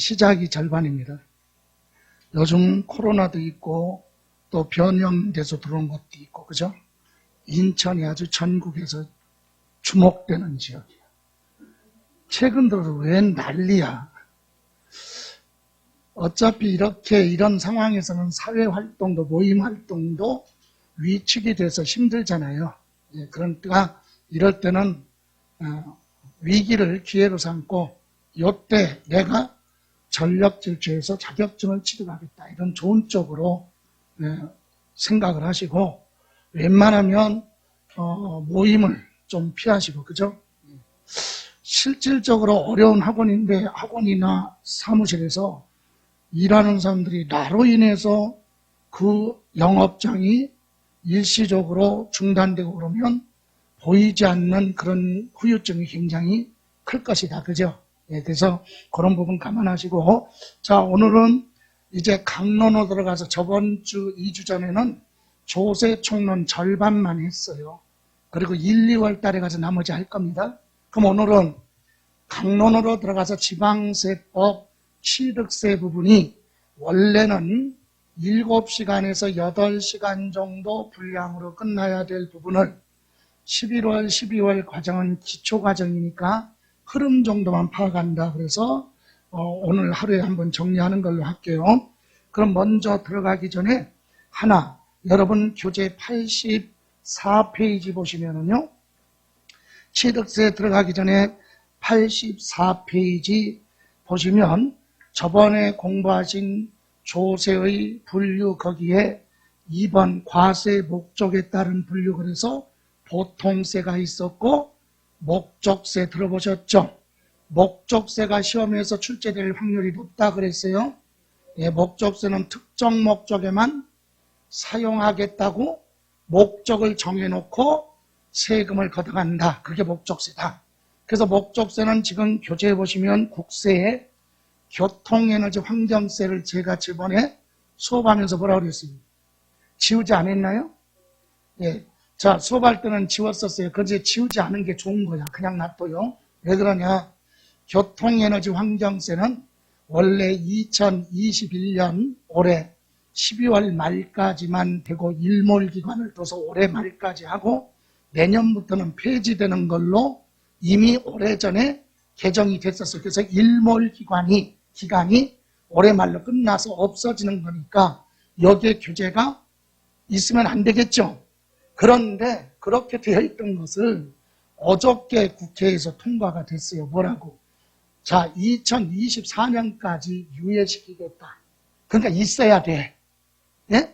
시작이 절반입니다. 요즘 코로나도 있고 또 변형돼서 들어온 것도 있고, 그죠? 인천이 아주 전국에서 주목되는 지역이에요. 최근 들어서 왜 난리야? 어차피 이런 상황에서는 사회활동도 모임활동도 위축이 돼서 힘들잖아요. 그러니까 이럴 때는 위기를 기회로 삼고 이때 내가 전력질주에서 자격증을 취득하겠다, 이런 좋은 쪽으로 생각을 하시고, 웬만하면 모임을 좀 피하시고, 그죠? 실질적으로 어려운 학원인데 학원이나 사무실에서 일하는 사람들이 나로 인해서 그 영업장이 일시적으로 중단되고 그러면 보이지 않는 그런 후유증이 굉장히 클 것이다, 그죠? 그래서 그런 부분 감안하시고, 자, 오늘은 이제 강론으로 들어가서 저번 주 2주 전에는 조세 총론 절반만 했어요. 그리고 1, 2월 달에 가서 나머지 할 겁니다. 그럼 오늘은 강론으로 들어가서 지방세법 취득세 부분이 원래는 7시간에서 8시간 정도 분량으로 끝나야 될 부분을 11월, 12월 과정은 기초과정이니까 흐름 정도만 파악한다. 그래서 오늘 하루에 한번 정리하는 걸로 할게요. 그럼 먼저 들어가기 전에 하나, 여러분 교재 84페이지 보시면은요, 취득세 들어가기 전에 84페이지 보시면 저번에 공부하신 조세의 분류, 거기에 2번 과세 목적에 따른 분류, 그래서 보통세가 있었고 목적세 들어보셨죠? 목적세가 시험에서 출제될 확률이 높다 그랬어요. 목적세는 특정 목적에만 사용하겠다고 목적을 정해놓고 세금을 걷어간다. 그게 목적세다. 그래서 목적세는 지금 교재에 보시면 국세에 교통에너지 환경세를 제가 저번에 수업하면서 뭐라고 그랬어요? 지우지 않았나요? 자, 수업할 때는 지웠었어요. 그런데 지우지 않은 게 좋은 거야. 그냥 놔둬요. 왜 그러냐? 교통에너지 환경세는 원래 2021년 올해 12월 말까지만 되고 일몰기간을 둬서 올해 말까지 하고 내년부터는 폐지되는 걸로 이미 오래전에 개정이 됐었어요. 그래서 일몰기간이 올해 말로 끝나서 없어지는 거니까 여기에 규제가 있으면 안 되겠죠. 그런데 그렇게 되어 있던 것을 어저께 국회에서 통과가 됐어요. 뭐라고? 자, 2024년까지 유예시키겠다. 그러니까 있어야 돼.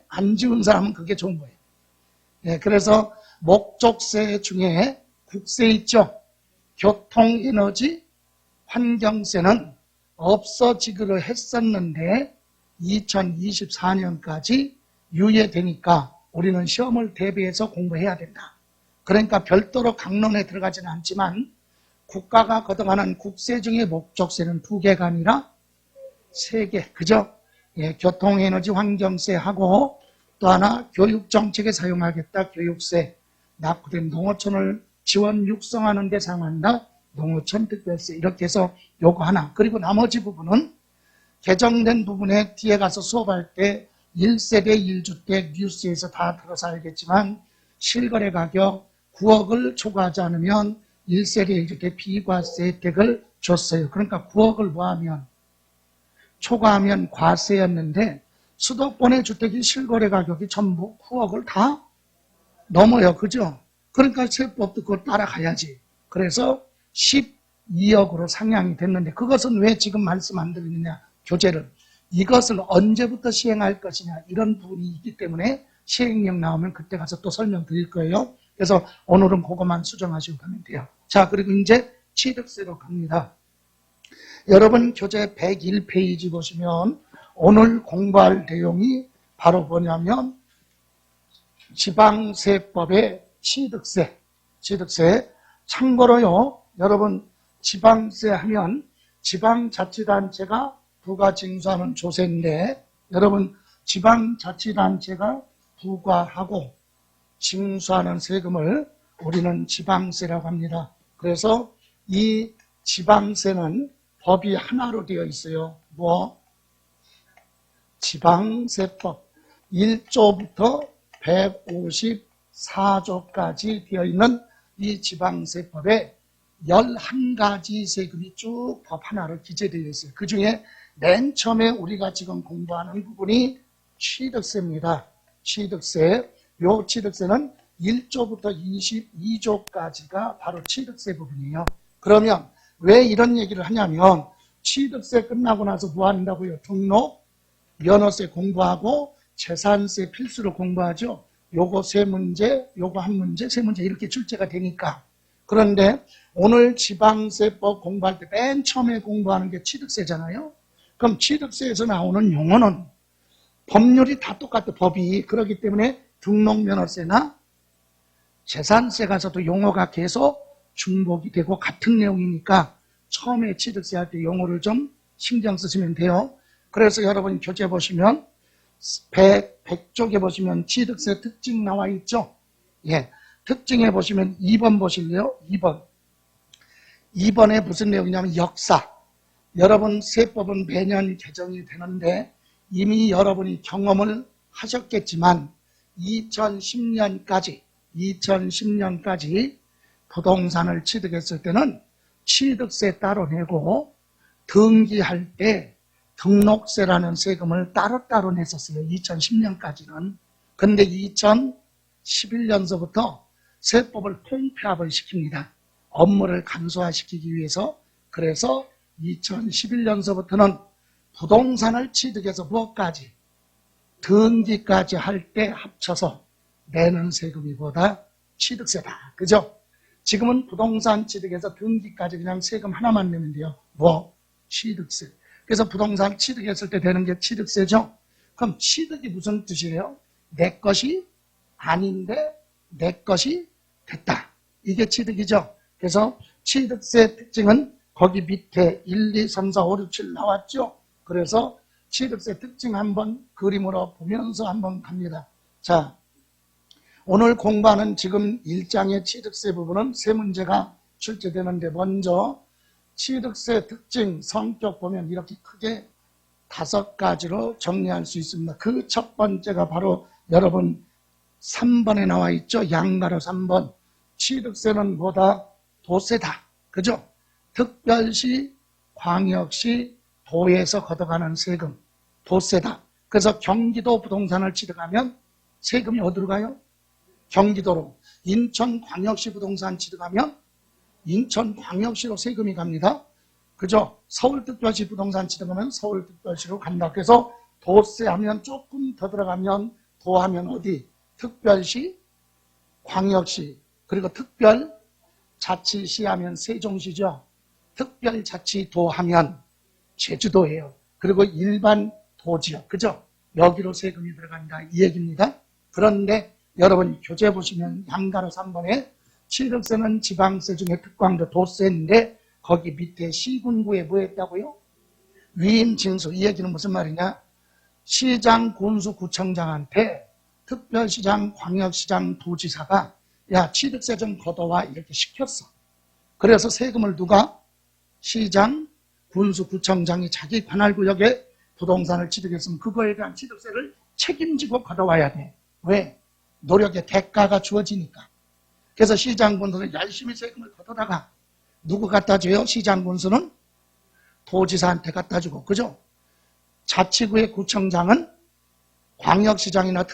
안 지운 사람은 그게 좋은 거예요. 그래서 목적세 중에 국세 있죠. 교통에너지 환경세는 없어지기로 했었는데 2024년까지 유예되니까 우리는 시험을 대비해서 공부해야 된다. 그러니까 별도로 강론에 들어가지는 않지만 국가가 걷어가는 국세 중에 목적세는 2개가 아니라 3개, 그죠? 교통에너지 환경세하고 또 하나 교육정책에 사용하겠다, 교육세. 낙후된 농어촌을 지원 육성하는 데 사용한다, 농어촌 특별세. 이렇게 해서 요거 하나. 그리고 나머지 부분은 개정된 부분에 뒤에 가서 수업할 때 1세대 1주택 뉴스에서 다 들어서 알겠지만 실거래 가격 9억을 초과하지 않으면 1세대 1주택 비과세 혜택을 줬어요. 그러니까 9억을 뭐하면 초과하면 과세였는데 수도권의 주택이 실거래 가격이 전부 9억을 다 넘어요. 그죠? 그러니까 세법도 그걸 따라가야지. 그래서 12억으로 상향이 됐는데 그것은 왜 지금 말씀 안 드리느냐, 교재를. 이것을 언제부터 시행할 것이냐, 이런 부분이 있기 때문에 시행령 나오면 그때 가서 또 설명드릴 거예요. 그래서 오늘은 그것만 수정하시고 가면 돼요. 자, 그리고 이제 취득세로 갑니다. 여러분 교재 101페이지 보시면 오늘 공부할 내용이 바로 뭐냐면 지방세법의 취득세. 참고로요, 여러분 지방세 하면 지방자치단체가 부가징수하는 조세인데, 여러분 지방자치단체가 부과하고 징수하는 세금을 우리는 지방세라고 합니다. 그래서 이 지방세는 법이 하나로 되어 있어요. 뭐? 지방세법 1조부터 154조까지 되어 있는 이 지방세법에 11가지 세금이 쭉 법 하나로 기재되어 있어요. 그 중에 맨 처음에 우리가 지금 공부하는 부분이 취득세입니다. 취득세. 요 취득세는 1조부터 22조까지가 바로 취득세 부분이에요. 그러면 왜 이런 얘기를 하냐면 취득세 끝나고 나서 뭐 한다고요? 등록, 면허세 공부하고 재산세 필수로 공부하죠. 요거 세 문제, 요거 한 문제, 세 문제 이렇게 출제가 되니까. 그런데 오늘 지방세법 공부할 때 맨 처음에 공부하는 게 취득세잖아요. 그럼 취득세에서 나오는 용어는 법률이 다 똑같아, 법이. 그렇기 때문에 등록면허세나 재산세 가서도 용어가 계속 중복이 되고 같은 내용이니까 처음에 취득세 할 때 용어를 좀 신경 쓰시면 돼요. 그래서 여러분 교재 보시면 100쪽에 보시면 취득세 특징 나와 있죠. 예, 특징에 보시면 2번 보실래요? 2번. 2번에 무슨 내용이냐면 역사. 여러분 세법은 매년 개정이 되는데 이미 여러분이 경험을 하셨겠지만 2010년까지 부동산을 취득했을 때는 취득세 따로 내고 등기할 때 등록세라는 세금을 따로따로 냈었어요. 2010년까지는. 근데 2011년서부터 세법을 통폐합을 시킵니다. 업무를 간소화시키기 위해서. 그래서 2011년서부터는 부동산을 취득해서 뭐까지? 등기까지 할 때 합쳐서 내는 세금이 보다 취득세다. 그죠? 지금은 부동산 취득해서 등기까지 그냥 세금 하나만 내면 돼요. 뭐? 취득세. 그래서 부동산 취득했을 때 되는 게 취득세죠. 그럼 취득이 무슨 뜻이에요? 내 것이 아닌데 내 것이 됐다. 이게 취득이죠. 그래서 취득세 특징은 거기 밑에 1, 2, 3, 4, 5, 6, 7 나왔죠. 그래서 취득세 특징 한번 그림으로 보면서 한번 갑니다. 자, 오늘 공부하는 지금 1장의 취득세 부분은 세 문제가 출제되는데 먼저 취득세 특징 성격 보면 이렇게 크게 5가지로 정리할 수 있습니다. 그 첫 번째가 바로 여러분 3번에 나와 있죠. 양가로 3번. 취득세는 뭐다? 도세다. 그죠? 특별시, 광역시, 도에서 걷어가는 세금. 도세다. 그래서 경기도 부동산을 취득하면 세금이 어디로 가요? 경기도로. 인천광역시 부동산 취득하면 인천광역시로 세금이 갑니다. 그죠? 서울특별시 부동산 취득하면 서울특별시로 간다. 그래서 도세 하면 조금 더 들어가면 도하면 어디? 특별시, 광역시, 그리고 특별자치시 하면 세종시죠. 특별자치도 하면 제주도예요. 그리고 일반 도지역, 그죠? 여기로 세금이 들어간다 이 얘기입니다. 그런데 여러분 교재 보시면 양가로 3번에 취득세는 지방세 중에 특광도 도세인데 거기 밑에 시군구에 뭐 했다고요? 위임 징수. 이 얘기는 무슨 말이냐? 시장, 군수, 구청장한테 특별시장, 광역시장, 도지사가 야 취득세 좀 걷어와 이렇게 시켰어. 그래서 세금을 누가? 시장, 군수, 구청장이 자기 관할구역에 부동산을 취득했으면 그거에 대한 취득세를 책임지고 걷어와야 돼. 왜? 노력의 대가가 주어지니까. 그래서 시장, 군수는 열심히 세금을 걷어다가 누구 갖다 줘요? 시장, 군수는 도지사한테 갖다 주고, 그죠? 자치구의 구청장은 광역시장이나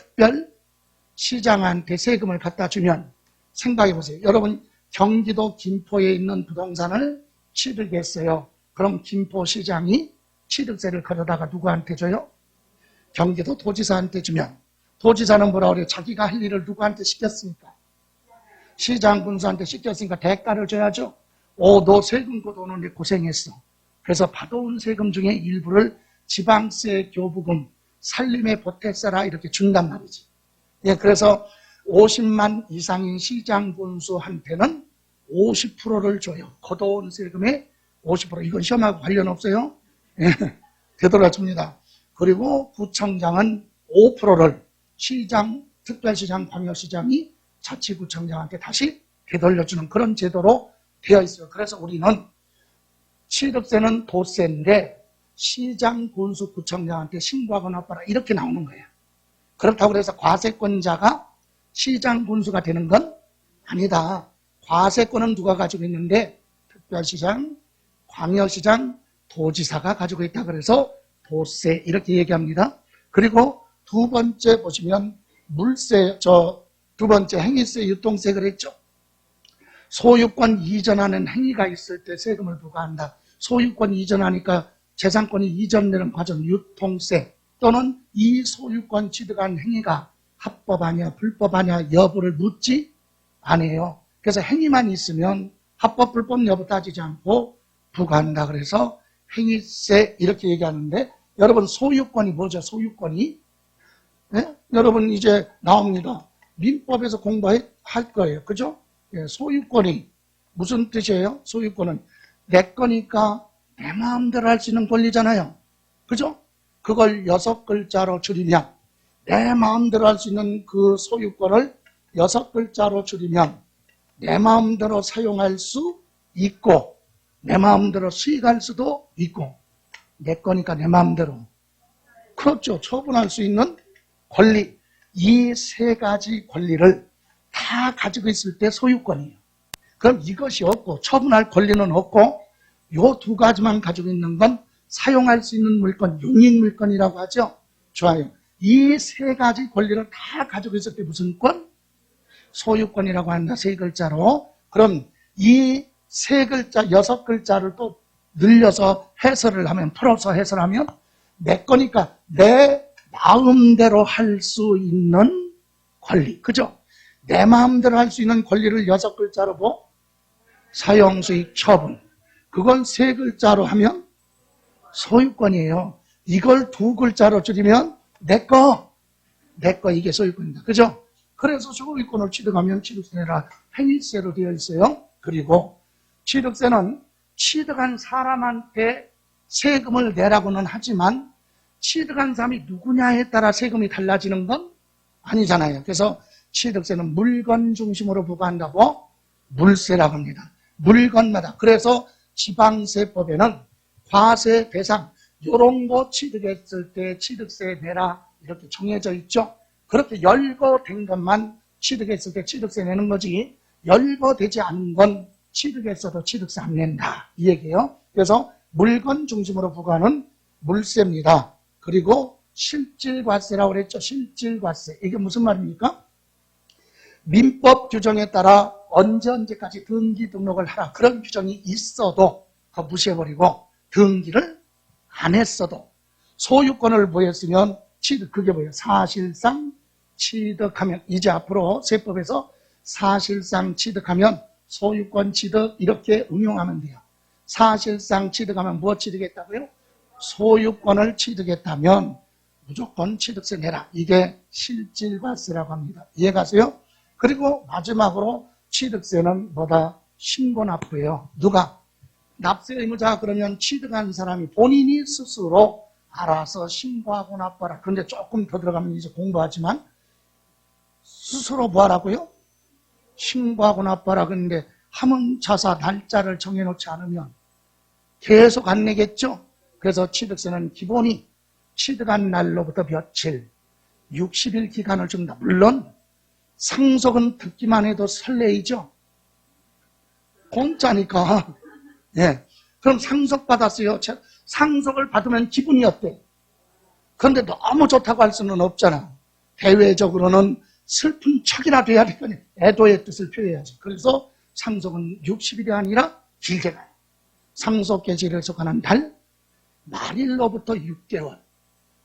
특별시장한테 세금을 갖다 주면 생각해 보세요. 여러분 경기도 김포에 있는 부동산을 취득했어요. 그럼 김포시장이 취득세를 걷어다가 누구한테 줘요? 경기도 도지사한테 주면 도지사는 뭐라 그래요? 자기가 할 일을 누구한테 시켰으니까? 시장 군수한테 시켰으니까 대가를 줘야죠. 너 세금 걷어오는데 고생했어. 그래서 받아온 세금 중에 일부를 지방세, 교부금, 살림에 보태써라 이렇게 준단 말이지. 예, 그래서 50만 이상인 시장 군수한테는 50%를 줘요. 걷어온 세금의 50%. 이건 시험하고 관련 없어요. 예, 되돌아줍니다. 그리고 구청장은 5%를 시장, 특별시장, 광역시장이 자치구청장한테 다시 되돌려주는 그런 제도로 되어 있어요. 그래서 우리는 취득세는 도세인데 시장, 군수, 구청장한테 신고하거나 봐라 이렇게 나오는 거예요. 그렇다고 해서 과세권자가 시장, 군수가 되는 건 아니다. 과세권은 누가 가지고 있는데 특별시장, 광역시장, 도지사가 가지고 있다. 그래서 도세 이렇게 얘기합니다. 그리고 두 번째 보시면 물세, 두 번째 행위세, 유통세 그랬죠. 소유권 이전하는 행위가 있을 때 세금을 부과한다. 소유권 이전하니까 재산권이 이전되는 과정 유통세 또는 이 소유권 취득한 행위가 합법하냐 불법하냐 여부를 묻지 않아요. 그래서 행위만 있으면 합법 불법 여부 따지지 않고 부과한다. 그래서 행위세 이렇게 얘기하는데 여러분 소유권이 뭐죠? 소유권이 네? 여러분 이제 나옵니다. 민법에서 공부할 거예요. 그죠? 예, 소유권이 무슨 뜻이에요? 소유권은 내 거니까 내 마음대로 할 수 있는 권리잖아요. 그죠? 그걸 6글자로 줄이면 내 마음대로 할 수 있는 그 소유권을 6글자로 줄이면 내 마음대로 사용할 수 있고 내 마음대로 수익할 수도 있고 내 거니까 내 마음대로 그렇죠. 처분할 수 있는 권리 이 세 가지 권리를 다 가지고 있을 때 소유권이에요. 그럼 이것이 없고 처분할 권리는 없고 요 두 가지만 가지고 있는 건 사용할 수 있는 물건, 용익물건이라고 하죠. 좋아요. 이 세 가지 권리를 다 가지고 있을 때 무슨 권? 소유권이라고 한다. 세 글자로. 그럼 이 세 글자, 6글자를 또 늘려서 해설을 하면, 풀어서 해설하면 내 거니까 내 마음대로 할 수 있는 권리. 그죠? 내 마음대로 할 수 있는 권리를 6글자로 뭐? 사용수익 처분. 그건 세 글자로 하면 소유권이에요. 이걸 두 글자로 줄이면 내 거 이게 소유권입니다. 그죠? 그래서 소유권을 취득하면 취득세 내라 행위세로 되어 있어요. 그리고 취득세는 취득한 사람한테 세금을 내라고는 하지만 취득한 사람이 누구냐에 따라 세금이 달라지는 건 아니잖아요. 그래서 취득세는 물건 중심으로 부과한다고 물세라고 합니다. 물건마다. 그래서 지방세법에는 과세 대상 이런 거 취득했을 때 취득세 내라 이렇게 정해져 있죠. 그렇게 열거된 것만 취득했을 때 취득세 내는 거지 열거되지 않은 건 취득했어도 취득세 안 낸다 이 얘기예요. 그래서 물건 중심으로 부과하는 물세입니다. 그리고 실질과세라고 그랬죠. 실질과세 이게 무슨 말입니까? 민법 규정에 따라 언제까지 등기 등록을 하라 그런 규정이 있어도 그거 무시해버리고 등기를 안 했어도 소유권을 보였으면 취득 그게 뭐예요? 사실상 취득하면 이제 앞으로 세법에서 사실상 취득하면 소유권 취득 이렇게 응용하면 돼요. 사실상 취득하면 무엇 취득했다고요? 소유권을 취득했다면 무조건 취득세 내라. 이게 실질과세라고 합니다. 이해가세요? 그리고 마지막으로 취득세는 뭐다? 신고납부예요. 누가? 납세 의무자 그러면 취득한 사람이 본인이 스스로 알아서 신고하고 납부하라. 그런데 조금 더 들어가면 이제 공부하지만 스스로 뭐 하라고요? 신고하고 납부하라. 그런데 하문차사 날짜를 정해놓지 않으면 계속 안 내겠죠? 그래서 취득세는 기본이 취득한 날로부터 며칠, 60일 기간을 준다. 물론 상속은 듣기만 해도 설레이죠. 공짜니까. 예. 그럼 상속 받았어요. 상속을 받으면 기분이 어때? 그런데 너무 좋다고 할 수는 없잖아. 대외적으로는 슬픈 척이나 돼야 될 거니 애도의 뜻을 표해야지. 그래서 상속은 60일이 아니라 길게 가요. 상속 개시를 속하는 달, 말일로부터 6개월.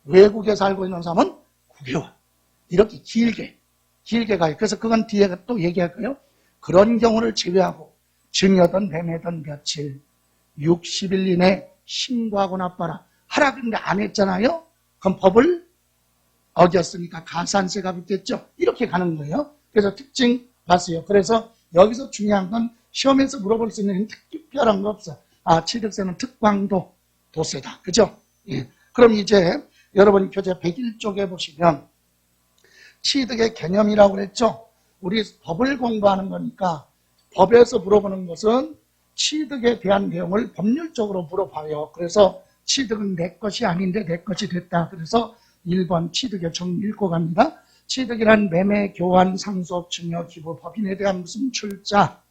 외국에 살고 있는 사람은 9개월. 이렇게 길게 가요. 그래서 그건 뒤에 또 얘기할 거예요. 그런 경우를 제외하고 증여든 매매든 며칠 60일 이내 신고하고 납부하라. 하라 그런데 안 했잖아요. 그럼 법을 어겼으니까 가산세가 붙겠죠. 이렇게 가는 거예요. 그래서 특징 봤어요. 그래서 여기서 중요한 건 시험에서 물어볼 수 있는 특별한 거 없어. 아, 취득세는 특광도 도세다. 그죠? 예. 그럼 이제 여러분 교재 101쪽에 보시면 취득의 개념이라고 그랬죠. 우리 법을 공부하는 거니까 법에서 물어보는 것은 취득에 대한 내용을 법률적으로 물어봐요. 그래서 취득은 내 것이 아닌데 내 것이 됐다. 그래서 1번 취득의 정의 읽고 갑니다. 취득이란 매매, 교환, 상속, 증여, 기부, 법인에 대한 무슨 출자,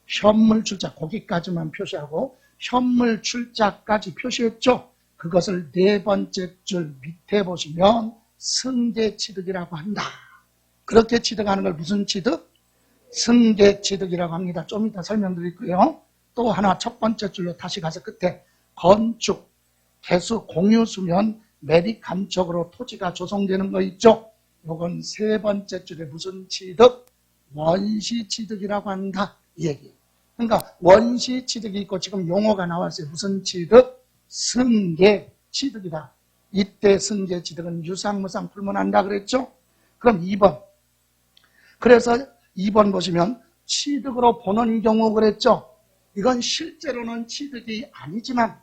현물 출자, 거기까지만 표시하고 현물 출자까지 표시했죠. 그것을 네 번째 줄 밑에 보시면 승계 취득이라고 한다. 그렇게 취득하는 걸 무슨 취득? 승계 취득이라고 합니다. 좀 이따 설명드릴 거예요. 또 하나 첫 번째 줄로 다시 가서 끝에 건축, 개수, 공유 수면, 매립 감촉으로 토지가 조성되는 거 있죠. 요건 세 번째 줄에 무슨 취득? 원시 취득이라고 한다. 이 얘기예요. 그러니까 원시 취득이 있고 지금 용어가 나왔어요. 무슨 취득? 승계 취득이다. 이때 승계 취득은 유상무상 불문한다 그랬죠. 그럼 2번. 그래서 2번 보시면 취득으로 보는 경우 그랬죠. 이건 실제로는 취득이 아니지만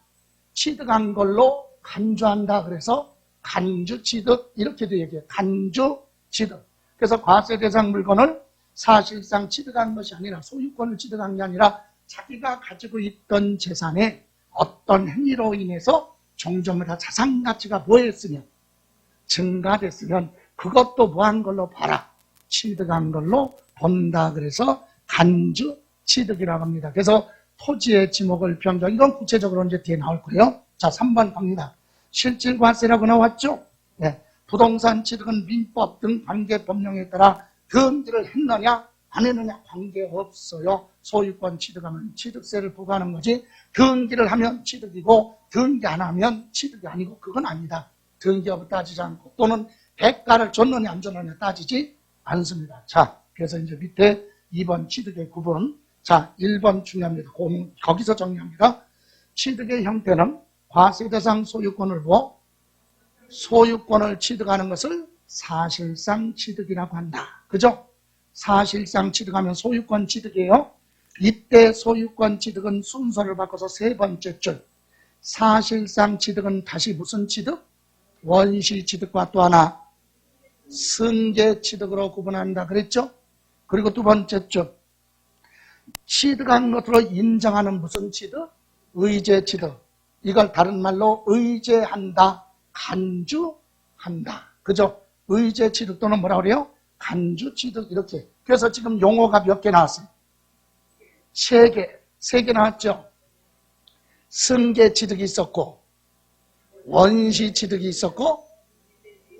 취득한 걸로 간주한다. 그래서 간주취득 이렇게도 얘기해요. 간주취득. 그래서 과세대상 물건을 사실상 취득한 것이 아니라 소유권을 취득한 게 아니라 자기가 가지고 있던 재산에 어떤 행위로 인해서 종전마다 자산가치가 뭐했으면 증가됐으면 그것도 뭐한 걸로 봐라. 취득한 걸로 본다. 그래서 간주취득이라고 합니다. 그래서 토지의 지목을 변경, 이건 구체적으로 이제 뒤에 나올 거예요. 자, 3번 갑니다. 실질과세라고 나왔죠? 네. 부동산 취득은 민법 등 관계 법령에 따라 등기를 했느냐 안 했느냐 관계없어요. 소유권 취득하면 취득세를 부과하는 거지 등기를 하면 취득이고 등기 안 하면 취득이 아니고 그건 아니다. 등기업을 따지지 않고 또는 대가를 줬느냐 안 줬느냐 따지지 않습니다. 자, 그래서 이제 밑에 2번 취득의 구분. 자, 1번 중요합니다. 거기서 정리합니다. 취득의 형태는 과세대상 소유권을 뭐? 소유권을 취득하는 것을 사실상 취득이라고 한다. 그죠? 사실상 취득하면 소유권 취득이에요. 이때 소유권 취득은 순서를 바꿔서 세 번째 줄. 사실상 취득은 다시 무슨 취득? 원시 취득과 또 하나 승계 취득으로 구분한다. 그랬죠? 그리고 두 번째 줄. 취득한 것으로 인정하는 무슨 취득? 의제 취득. 이걸 다른 말로 의제한다. 간주한다. 그죠? 의제 취득 또는 뭐라 그래요? 간주 취득 이렇게. 그래서 지금 용어가 몇 개 나왔어요? 세 개 나왔죠? 승계 취득이 있었고 원시 취득이 있었고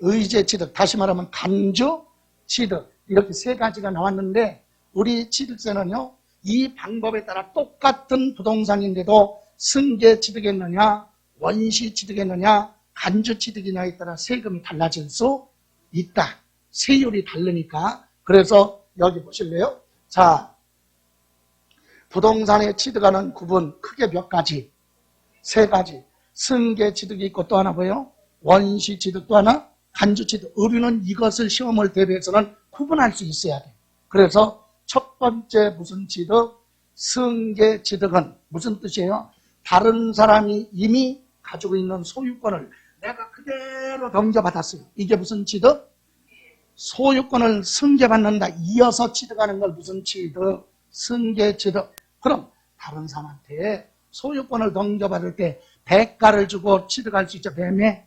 의제 취득, 다시 말하면 간주 취득 이렇게 세 가지가 나왔는데 우리 취득세는요 이 방법에 따라 똑같은 부동산인데도 승계 취득했느냐 원시 취득했느냐 간주 취득이냐에 따라 세금이 달라질 수 있다. 세율이 다르니까. 그래서 여기 보실래요? 자, 부동산에 취득하는 구분 크게 몇 가지? 세 가지. 승계 취득이 있고 또 하나 뭐예요? 원시 취득 또 하나 간주 취득. 우리는 이것을 시험을 대비해서는 구분할 수 있어야 돼. 그래서 첫 번째 무슨 취득? 승계 취득은 무슨 뜻이에요? 다른 사람이 이미 가지고 있는 소유권을 내가 그대로 넘겨받았어요. 이게 무슨 취득? 소유권을 승계받는다. 이어서 취득하는 걸 무슨 취득? 승계 취득. 그럼 다른 사람한테 소유권을 넘겨받을 때 대가를 주고 취득할 수 있죠. 매매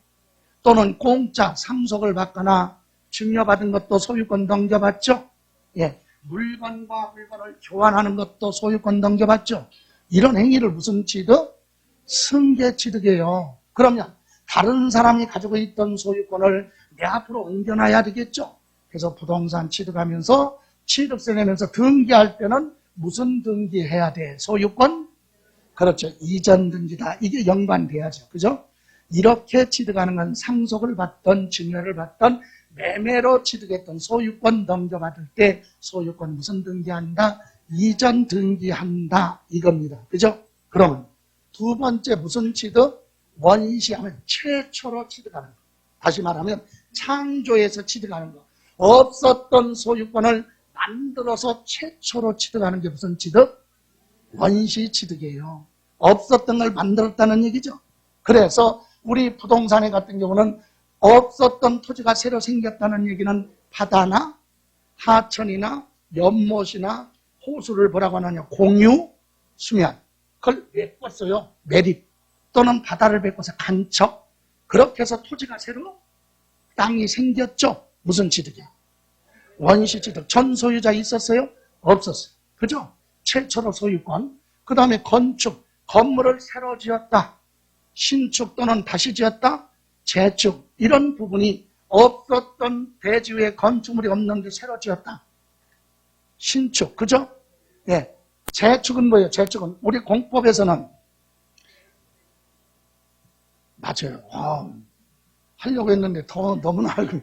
또는 공짜 상속을 받거나 증여받은 것도 소유권 넘겨받죠. 예, 물건과 물건을 교환하는 것도 소유권 넘겨받죠. 이런 행위를 무슨 취득? 승계 취득이에요. 그러면 다른 사람이 가지고 있던 소유권을 내 앞으로 옮겨놔야 되겠죠. 그래서 부동산 취득하면서 취득세 내면서 등기할 때는 무슨 등기해야 돼? 소유권? 그렇죠. 이전 등기다. 이게 연관돼야죠. 그죠? 이렇게 취득하는 건 상속을 받던 증여를 받던 매매로 취득했던 소유권 넘겨받을 때 소유권 무슨 등기한다? 이전 등기한다. 이겁니다. 그죠? 그러면 두 번째 무슨 취득? 원시하면 최초로 취득하는 거. 다시 말하면 창조해서 취득하는 거. 없었던 소유권을 만들어서 최초로 취득하는 게 무슨 취득? 원시 취득이에요. 없었던 걸 만들었다는 얘기죠. 그래서 우리 부동산에 같은 경우는 없었던 토지가 새로 생겼다는 얘기는 바다나 하천이나 연못이나 호수를 뭐라고 하느냐? 공유 수면. 그걸 메꿨어요. 매립. 또는 바다를 메꿔서 간척. 그렇게 해서 토지가 새로 땅이 생겼죠. 무슨 취득이야? 원시취득. 전 소유자 있었어요? 없었어요. 그죠? 최초로 소유권. 그 다음에 건축. 건물을 새로 지었다. 신축 또는 다시 지었다. 재축. 이런 부분이 없었던 대지에 건축물이 없는데 새로 지었다. 신축. 그죠? 예. 재축은 뭐예요? 재축은 우리 공법에서는 맞아요. 하려고 했는데 너무나 알고.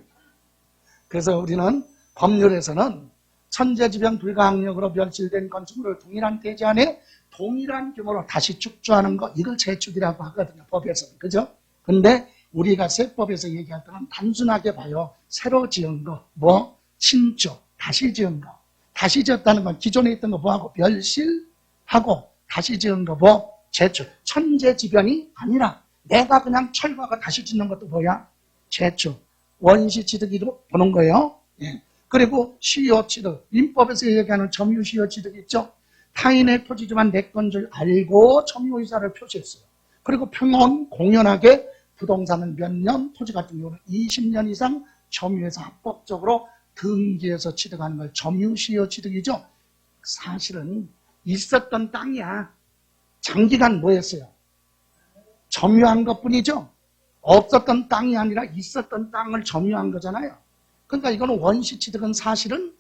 그래서 우리는 법률에서는 천재지변 불가항력으로 멸실된 건축물을 동일한 대지 안에 동일한 규모로 다시 축조하는 거, 이걸 재축이라고 하거든요. 법에서는. 그죠? 근데 우리가 세법에서 얘기할 때는 단순하게 봐요. 새로 지은 거, 신축, 다시 지은 거. 다시 지었다는 건 기존에 있던 거 뭐하고 멸실하고 다시 지은 거 재축. 천재지변이 아니라 내가 그냥 철거하고 다시 짓는 것도 뭐야? 재축. 원시취득으로 보는 거예요. 예. 그리고 시효취득. 민법에서 얘기하는 점유시효취득 있죠? 타인의 토지지만 내 건 줄 알고 점유의사를 표시했어요. 그리고 평온 공연하게 부동산은 몇 년, 토지 같은 경우는 20년 이상 점유해서 합법적으로 등기해서 취득하는 걸 점유시효취득이죠. 사실은 있었던 땅이야. 장기간 뭐였어요? 점유한 것뿐이죠. 없었던 땅이 아니라 있었던 땅을 점유한 거잖아요. 그러니까 이거는 원시취득은 사실은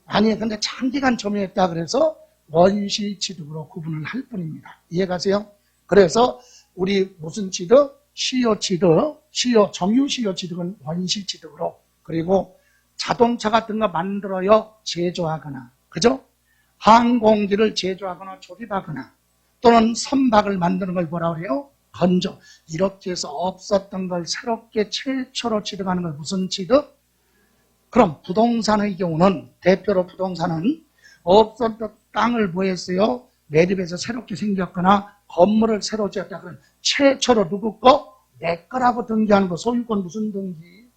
아니에요. 근데 장기간 점유했다 그래서 원시취득으로 구분을 할 뿐입니다. 이해가세요? 그래서 우리 무슨 취득? 시효취득, 점유시효취득은 원시취득으로, 그리고 자동차 같은 거 만들어요, 제조하거나, 그죠? 항공기를 제조하거나 조립하거나, 또는 선박을 만드는 걸 뭐라 그래요? 건조. 이렇게 해서 없었던 걸 새롭게 최초로 취득하는 걸 무슨 취득? 그럼 부동산의 경우는, 대표로 부동산은 없었던 땅을 뭐 했어요? 매립해서 새롭게 생겼거나 건물을 새로 지었다. 그럼 최초로 누구 거? 내 거라고 등기하는 거. 소유권 무슨 등기?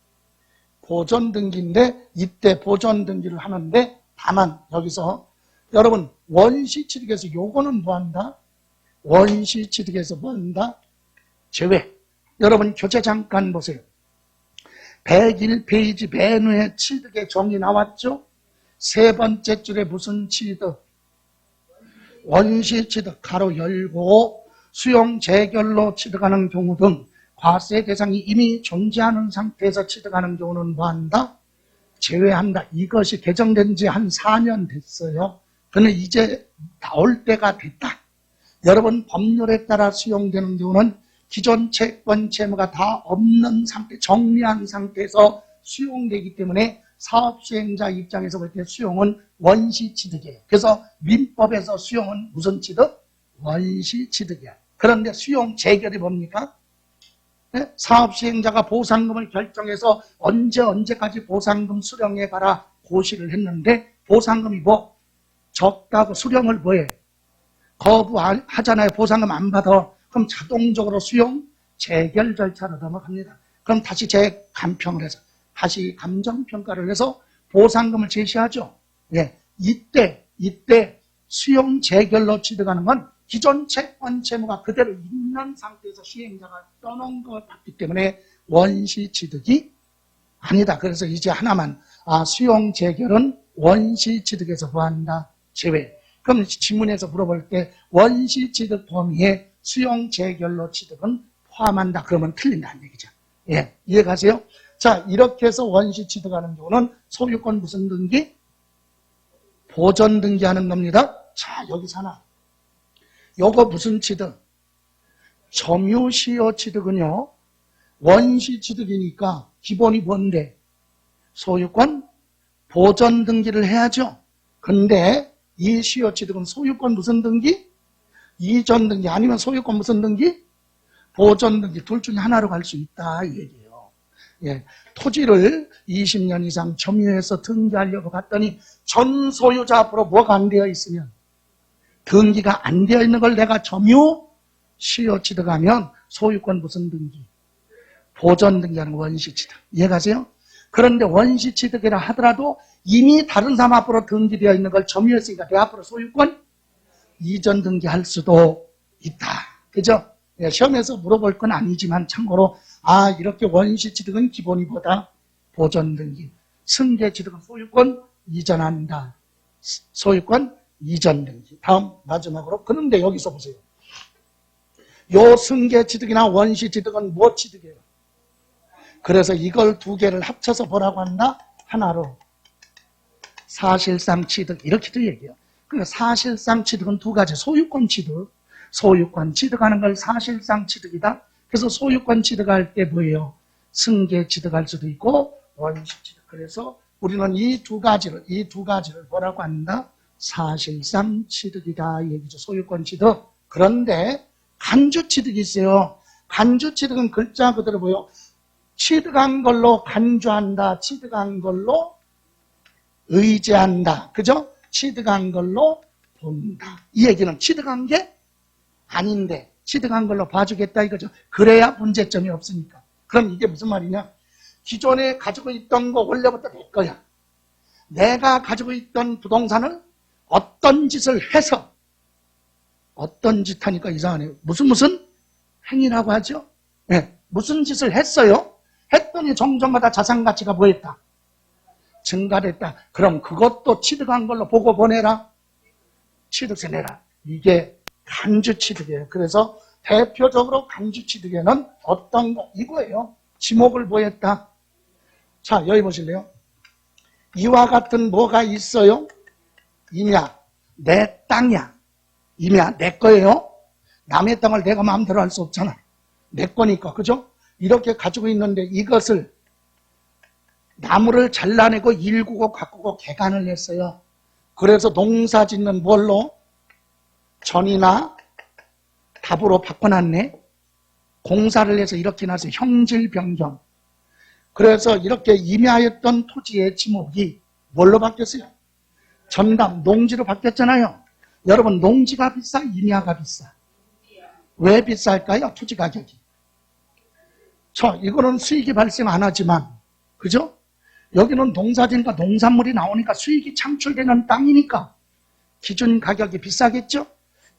보존 등기인데 이때 보존 등기를 하는데, 다만 여기서 여러분 원시취득에서 요거는 뭐한다? 원시취득에서 뭐한다? 제외. 여러분 교재 잠깐 보세요. 101페이지 맨 위에 취득의 정의 나왔죠? 세 번째 줄에 무슨 취득? 원시취득 가로 열고 수용 재결로 취득하는 경우 등 과세 대상이 이미 존재하는 상태에서 취득하는 경우는 뭐한다? 제외한다. 이것이 개정된 지 한 4년 됐어요. 그런데 이제 나올 때가 됐다. 여러분 법률에 따라 수용되는 경우는 기존 채권 채무가 다 없는 상태, 정리한 상태에서 수용되기 때문에 사업수행자 입장에서 볼 때 수용은 원시취득이에요. 그래서 민법에서 수용은 무슨 취득? 원시취득이야. 그런데 수용 재결이 뭡니까? 네? 사업수행자가 보상금을 결정해서 언제까지 보상금 수령해 가라 고시를 했는데 보상금이 뭐 적다고 수령을 뭐해? 거부하잖아요. 보상금 안 받아. 그럼 자동적으로 수용 재결 절차로 넘어갑니다. 그럼 다시 재감평을 해서 다시 감정평가를 해서 보상금을 제시하죠. 예, 이때 수용 재결로 취득하는 건 기존 채권 채무가 그대로 있는 상태에서 시행자가 떠놓은 것 같기 때문에 원시취득이 아니다. 그래서 이제 하나만, 수용 재결은 원시취득에서 뭐한다? 제외. 그럼 지문에서 물어볼 때 원시취득 범위에 수용 재결로 취득은 포함한다. 그러면 틀린다는 얘기죠. 예, 이해가세요? 자, 이렇게 해서 원시취득하는 경우는 소유권 무슨 등기? 보존 등기하는 겁니다. 자, 여기서 하나. 요거 무슨 취득? 점유시효 취득은요, 원시취득이니까 기본이 뭔데? 소유권 보존 등기를 해야죠. 근데 이 시효 취득은 소유권 무슨 등기? 이전 등기 아니면 소유권 무슨 등기? 보존 등기 둘 중에 하나로 갈 수 있다 이 얘기예요. 예, 토지를 20년 이상 점유해서 등기하려고 갔더니 전 소유자 앞으로 뭐가 안 되어 있으면, 등기가 안 되어 있는 걸 내가 점유 시효 취득하면 소유권 무슨 등기? 보존 등기하는 원시 취득. 이해가세요? 그런데 원시 취득이라 하더라도 이미 다른 사람 앞으로 등기되어 있는 걸 점유했으니까 내 앞으로 소유권 이전 등기할 수도 있다. 그죠? 예, 시험에서 물어볼 건 아니지만 참고로 이렇게 원시 취득은 기본이보다 보전 등기, 승계 취득은 소유권 이전한다. 소유권 이전 등기. 다음 마지막으로 그런데 여기서 보세요. 요 승계 취득이나 원시 취득은 뭐 취득이에요? 그래서 이걸 두 개를 합쳐서 뭐라고 한다? 하나로 사실상 취득 이렇게도 얘기해요. 그러니까 사실상 취득은 두 가지. 소유권 취득, 소유권 취득하는 걸 사실상 취득이다. 그래서 소유권 취득할 때 뭐예요? 승계 취득할 수도 있고 원시 취득. 그래서 우리는 이 두 가지를 뭐라고 한다? 사실상 취득이다 이 얘기죠. 소유권 취득. 그런데 간주 취득이 있어요. 간주 취득은 글자 그대로 뭐예요? 취득한 걸로 간주한다. 취득한 걸로 의지한다. 그죠? 취득한 걸로 본다. 이 얘기는 취득한 게 아닌데 취득한 걸로 봐주겠다 이거죠. 그래야 문제점이 없으니까. 그럼 이게 무슨 말이냐? 기존에 가지고 있던 거 원래부터 내 거야. 내가 가지고 있던 부동산을 어떤 짓을 해서 어떤 짓 하니까 이상하네요. 무슨 행위라고 하죠? 네. 무슨 짓을 했어요? 했더니 정전마다 자산 가치가 뭐 했다? 증가됐다. 그럼 그것도 취득한 걸로 보고 보내라. 취득세 내라. 이게 간주 취득이에요. 그래서 대표적으로 간주 취득에는 어떤 거 이거예요. 지목을 뭐 했다? 자, 여기 보실래요? 이와 같은 뭐가 있어요? 임야, 내 땅이야. 임야, 내 거예요. 남의 땅을 내가 마음대로 할 수 없잖아. 내 거니까, 그죠? 이렇게 가지고 있는데 이것을 나무를 잘라내고 일구고 가꾸고 개간을 했어요. 그래서 농사 짓는 뭘로? 전이나 답으로 바꿔놨네. 공사를 해서 이렇게 놨어요. 형질 변경. 그래서 이렇게 임야였던 토지의 지목이 뭘로 바뀌었어요? 전담, 농지로 바뀌었잖아요. 여러분, 농지가 비싸? 임야가 비싸? 왜 비쌀까요? 토지 가격이. 이거는 수익이 발생 안 하지만, 그죠? 여기는 농사진과 농산물이 나오니까 수익이 창출되는 땅이니까 기준 가격이 비싸겠죠?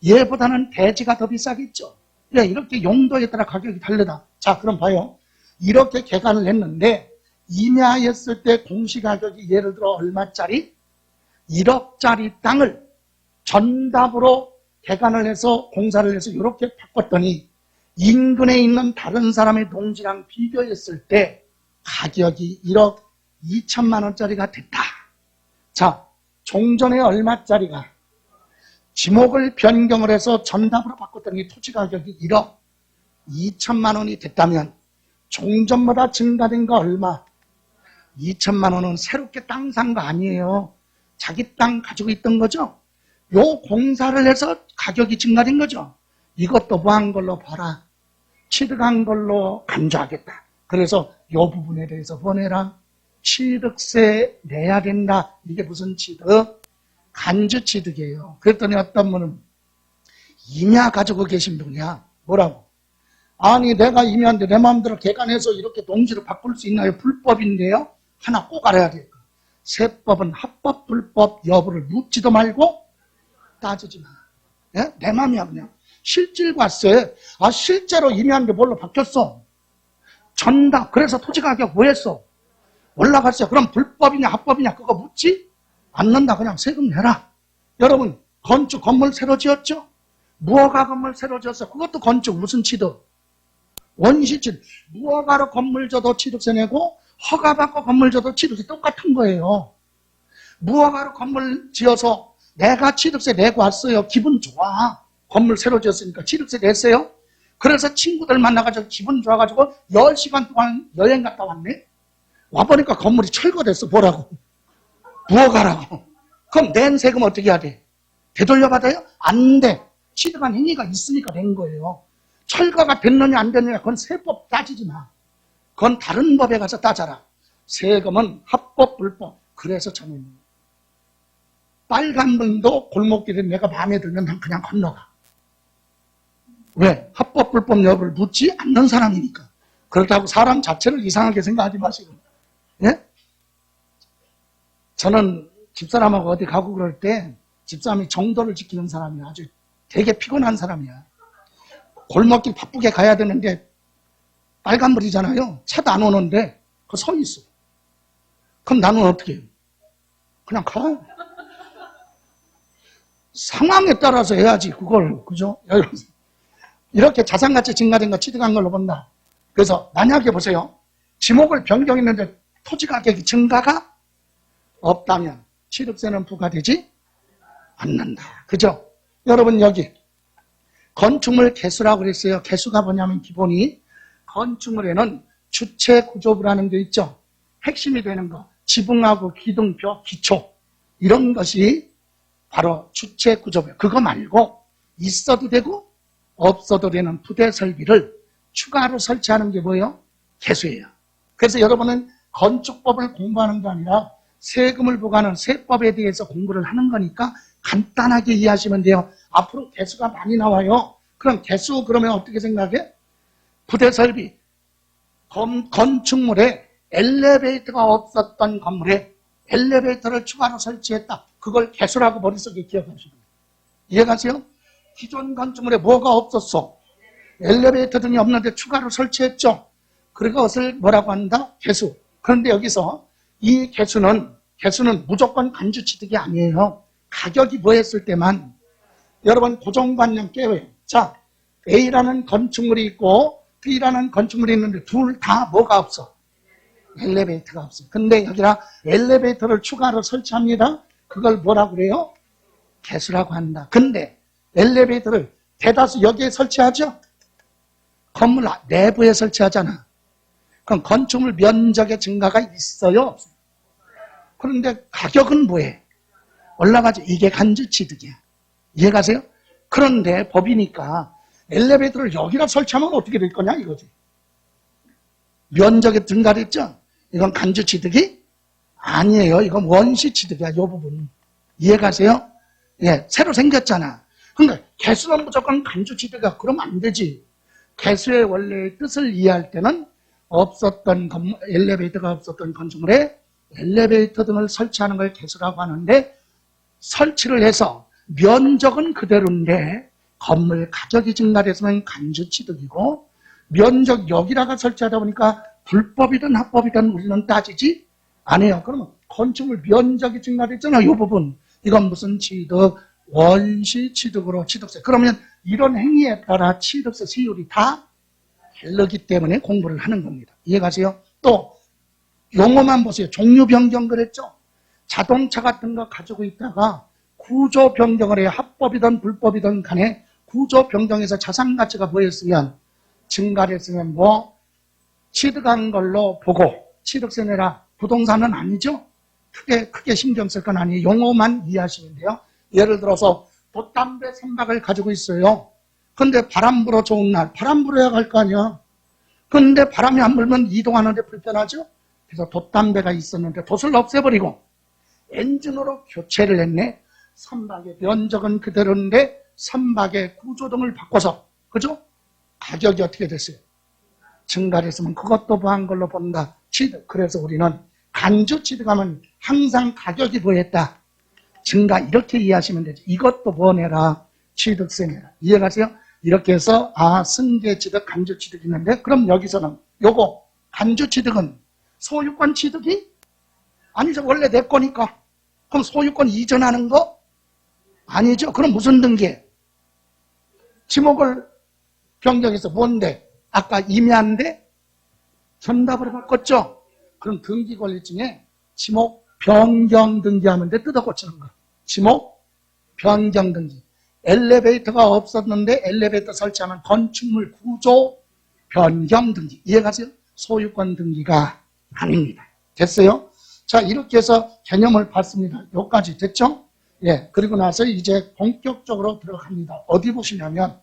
얘보다는 대지가 더 비싸겠죠? 네, 이렇게 용도에 따라 가격이 다르다. 자, 그럼 봐요. 이렇게 개간을 했는데 임야였을 때 공시가격이 예를 들어 얼마짜리? 1억짜리 땅을 전답으로 개간을 해서 공사를 해서 이렇게 바꿨더니 인근에 있는 다른 사람의 농지랑 비교했을 때 가격이 1억 2천만 원짜리가 됐다. 자, 종전에 얼마짜리가 지목을 변경을 해서 전답으로 바꿨더니 토지 가격이 1억 2천만 원이 됐다면 종전마다 증가된 거 얼마? 2천만 원은 새롭게 땅 산 거 아니에요. 자기 땅 가지고 있던 거죠. 요 공사를 해서 가격이 증가된 거죠. 이것도 뭐 한 걸로 봐라. 취득한 걸로 간주하겠다. 그래서 요 부분에 대해서 보내라. 취득세 내야 된다. 이게 무슨 취득? 간주 취득이에요. 그랬더니 어떤 분은 임야 가지고 계신 분이야. 뭐라고? 아니 내가 임야인데 내 마음대로 개간해서 이렇게 농지로 바꿀 수 있나요? 불법인데요. 하나 꼭 알아야 돼요. 세법은 합법 불법 여부를 묻지도 말고 따지지 마. 예? 내 맘이야 그냥. 실질과세. 실제로 임야인데 뭘로 바뀌었어? 전다. 그래서 토지 가격 뭐 했어? 올라갔어요. 그럼 불법이냐 합법이냐 그거 묻지 않는다. 그냥 세금 내라. 여러분 건축 건물 새로 지었죠? 무허가 건물 새로 지었어. 그것도 건축 무슨 취득? 원시 취득. 무허가로 건물 줘도 취득세 내고 허가받고 건물 줘도 취득세 똑같은 거예요. 무허가로 건물 지어서 내가 취득세 내고 왔어요. 기분 좋아. 건물 새로 지었으니까 취득세 냈어요. 그래서 친구들 만나가지고 기분 좋아가지고 10시간 동안 여행 갔다 왔네. 와보니까 건물이 철거됐어. 뭐라고? 무허가라고. 그럼 낸 세금 어떻게 해야 돼? 되돌려받아요? 안 돼. 취득한 행위가 있으니까 낸 거예요. 철거가 됐느냐 안 됐느냐 그건 세법 따지지 마. 그건 다른 법에 가서 따져라. 세금은 합법 불법. 그래서 저는 빨간 등도 골목길에 내가 마음에 들면 난 그냥 건너가. 왜? 합법 불법 여부를 묻지 않는 사람이니까. 그렇다고 사람 자체를 이상하게 생각하지 마시고. 예? 저는 집사람하고 어디 가고 그럴 때 집사람이 정도를 지키는 사람이야. 아주 되게 피곤한 사람이야. 골목길 바쁘게 가야 되는데 빨간불이잖아요. 차도 안 오는데 그 서 있어. 그럼 나는 어떻게 해요? 그냥 가. 상황에 따라서 해야지 그걸. 그죠? 이렇게 자산가치 증가된 거 취득한 걸로 본다. 그래서 만약에 보세요. 지목을 변경했는데 토지 가격이 증가가 없다면 취득세는 부과되지 않는다. 그죠? 여러분 여기 건축물 개수라고 그랬어요. 개수가 뭐냐면 기본이 건축물에는 주체 구조부라는 게 있죠. 핵심이 되는 거. 지붕하고 기둥, 벽, 기초 이런 것이 바로 주체 구조부예요. 그거 말고 있어도 되고 없어도 되는 부대 설비를 추가로 설치하는 게 뭐예요? 개수예요. 그래서 여러분은 건축법을 공부하는 게 아니라 세금을 부과하는 세법에 대해서 공부를 하는 거니까 간단하게 이해하시면 돼요. 앞으로 개수가 많이 나와요. 그럼 개수 그러면 어떻게 생각해? 부대 설비, 건축물에 엘리베이터가 없었던 건물에 엘리베이터를 추가로 설치했다. 그걸 개수라고 머릿속에 기억하시면 돼요. 이해가세요? 기존 건축물에 뭐가 없었어? 엘리베이터 등이 없는데 추가로 설치했죠. 그것을 뭐라고 한다? 개수. 그런데 여기서 이 개수는 무조건 간주취득이 아니에요. 가격이 뭐했을 때만. 여러분 고정관념 깨워요. 자, A라는 건축물이 있고 B라는 건축물이 있는데 둘 다 뭐가 없어? 엘리베이터가 없어. 근데 여기다 엘리베이터를 추가로 설치합니다. 그걸 뭐라고 그래요? 개수라고 한다. 근데 엘리베이터를 대다수 여기에 설치하죠? 건물 내부에 설치하잖아. 그럼 건축물 면적의 증가가 있어요? 없어요? 그런데 가격은 뭐해? 올라가죠. 이게 간주취득이야. 이해가세요? 그런데 법이니까 엘리베이터를 여기다 설치하면 어떻게 될 거냐 이거지. 면적이 증가됐죠? 이건 간주취득이 아니에요. 이건 원시취득이야. 이 부분. 이해가세요? 예, 새로 생겼잖아. 그러니까 개수는 무조건 간주취득이야. 그러면 안 되지. 개수의 원래의 뜻을 이해할 때는 없었던 엘리베이터가 없었던 건축물에 엘리베이터 등을 설치하는 걸 개수라고 하는데 설치를 해서 면적은 그대로인데 건물 가격이 증가됐으면 간주취득이고 면적 여기다가 설치하다 보니까 불법이든 합법이든 우리는 따지지 않아요. 그러면 건축물 면적이 증가됐잖아. 이 부분. 이건 무슨 취득? 원시취득으로 취득세. 그러면 이런 행위에 따라 취득세 세율이 다 다르기 때문에 공부를 하는 겁니다. 이해가세요? 또 용어만 보세요. 종류 변경 그랬죠? 자동차 같은 거 가지고 있다가 구조 변경을 해요. 합법이든 불법이든 간에 구조 변경해서 자산 가치가 뭐였으면 증가했으면 뭐 취득한 걸로 보고 취득세 내라. 부동산은 아니죠? 크게 신경 쓸 건 아니에요. 용어만 이해하시면 돼요. 예를 들어서 돛담배 선박을 가지고 있어요. 근데 바람 불어 좋은 날 바람 불어야 갈 거 아니야. 근데 바람이 안 불면 이동하는데 불편하죠? 그래서 돛담배가 있었는데 돛을 없애버리고 엔진으로 교체를 했네. 선박의 면적은 그대로인데 선박의 구조 등을 바꿔서 그죠? 가격이 어떻게 됐어요? 증가를 했으면 그것도 보한 걸로 본다. 취득. 그래서 우리는 간주 취득하면 항상 가격이 뭐했다? 증가. 이렇게 이해하시면 되죠. 이것도 뭐 내라? 취득세 내라. 이해가세요? 이렇게 해서 승계 취득, 간주 취득이 있는데 그럼 여기서는 요거 간주 취득은 소유권 취득이 아니죠. 원래 내 거니까. 그럼 소유권 이전하는 거 아니죠. 그럼 무슨 등기? 지목을 변경해서 뭔데? 아까 임야인데 전답으로 바꿨죠. 그럼 등기 권리증에 지목 변경 등기하면 돼. 뜯어 고치는 거. 지목 변경 등기. 엘리베이터가 없었는데 엘리베이터 설치하면 건축물 구조 변경 등기. 이해가세요? 소유권 등기가 아닙니다. 됐어요? 자, 이렇게 해서 개념을 봤습니다. 여기까지 됐죠? 예. 그리고 나서 이제 본격적으로 들어갑니다. 어디 보시냐면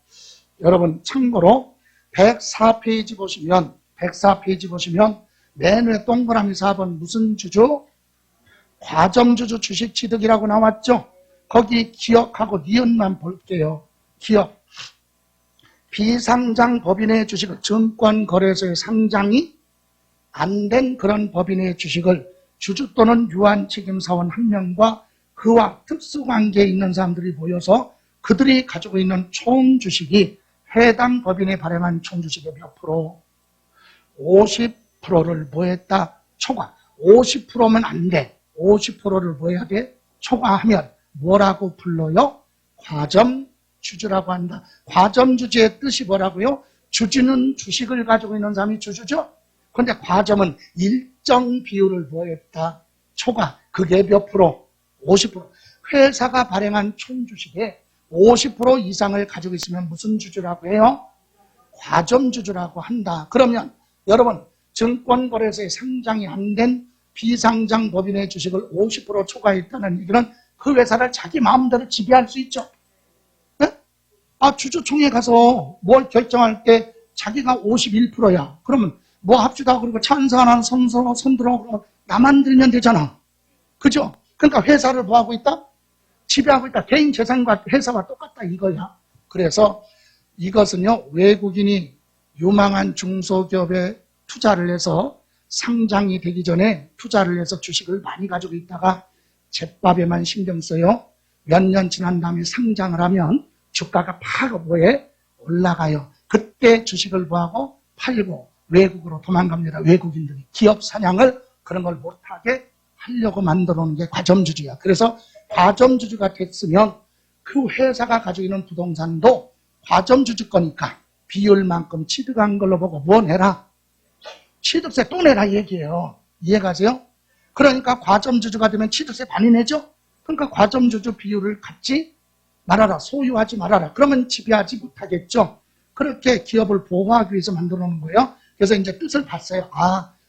여러분 참고로 104페이지 보시면 맨 위에 동그라미 4번 무슨 주주? 과점주주 주식취득이라고 나왔죠? 거기 기억하고 니은만 볼게요. 기억. 비상장 법인의 주식을 증권거래소에 상장이 안 된 그런 법인의 주식을 주주 또는 유한 책임사원 한 명과 그와 특수관계에 있는 사람들이 모여서 그들이 가지고 있는 총 주식이 해당 법인에 발행한 총 주식의 몇 프로? 50%를 뭐 했다? 초과. 50%면 안 돼. 50%를 뭐 해야 돼? 초과하면 뭐라고 불러요? 과점주주라고 한다. 과점주주의 뜻이 뭐라고요? 주주는 주식을 가지고 있는 사람이 주주죠? 그런데 과점은 일정 비율을 뭐 했다? 초과. 그게 몇 프로? 50%. 회사가 발행한 총 주식의 50% 이상을 가지고 있으면 무슨 주주라고 해요? 과점주주라고 한다. 그러면 여러분, 증권거래소에 상장이 안 된 비상장 법인의 주식을 50% 초과했다는 얘기는 그 회사를 자기 마음대로 지배할 수 있죠. 네? 주주총회 가서 뭘 결정할 때 자기가 51%야. 그러면 뭐 합시다. 그리고 찬성하는 손들어 그러면 나만 들면 되잖아. 그죠? 그러니까 회사를 뭐 하고 있다? 지배하고 있다. 개인 재산과 회사와 똑같다 이거야. 그래서 이것은요, 외국인이 유망한 중소기업에 투자를 해서 상장이 되기 전에 투자를 해서 주식을 많이 가지고 있다가 제밥에만 신경 써요. 몇 년 지난 다음에 상장을 하면 주가가 바로 뭐에 올라가요. 그때 주식을 뭐하고 팔고 외국으로 도망갑니다. 외국인들이 기업 사냥을 그런 걸 못하게 하려고 만들어 놓은 게 과점주주야. 그래서 과점주주가 됐으면 그 회사가 가지고 있는 부동산도 과점주주 거니까 비율만큼 취득한 걸로 보고 뭐 내라? 취득세 또 내라 얘기예요. 이해가세요? 그러니까 과점주주가 되면 취득세 많이 내죠? 그러니까 과점주주 비율을 갖지 말아라. 소유하지 말아라. 그러면 지배하지 못하겠죠? 그렇게 기업을 보호하기 위해서 만들어 놓은 거예요. 그래서 이제 뜻을 봤어요.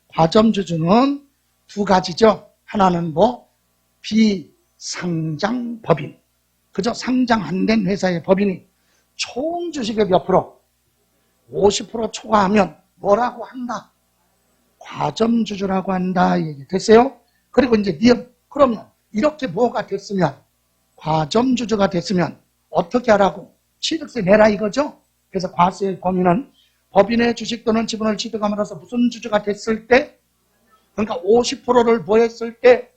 과점주주는 두 가지죠. 하나는 뭐? 비상장 법인. 그죠? 상장 안 된 회사의 법인이 총 주식의 몇 프로? 50% 초과하면 뭐라고 한다? 과점주주라고 한다. 얘기 됐어요? 그리고 이제 그러면 이렇게 뭐가 됐으면, 과점주주가 됐으면 어떻게 하라고? 취득세 내라 이거죠? 그래서 과세의 범위는 법인의 주식 또는 지분을 취득함으로써 무슨 주주가 됐을 때, 그러니까 50%를 뭐 했을 때?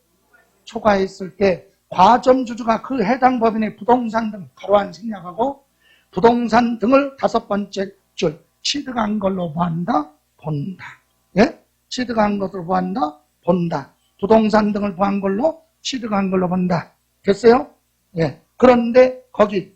초과했을 때 과점주주가 그 해당 법인의 부동산 등 가로한 생략하고 부동산 등을 다섯 번째 줄 취득한 걸로 보한다? 본다. 예? 취득한 것으로 보한다? 본다. 부동산 등을 보한 걸로 취득한 걸로 본다. 됐어요? 예. 그런데 거기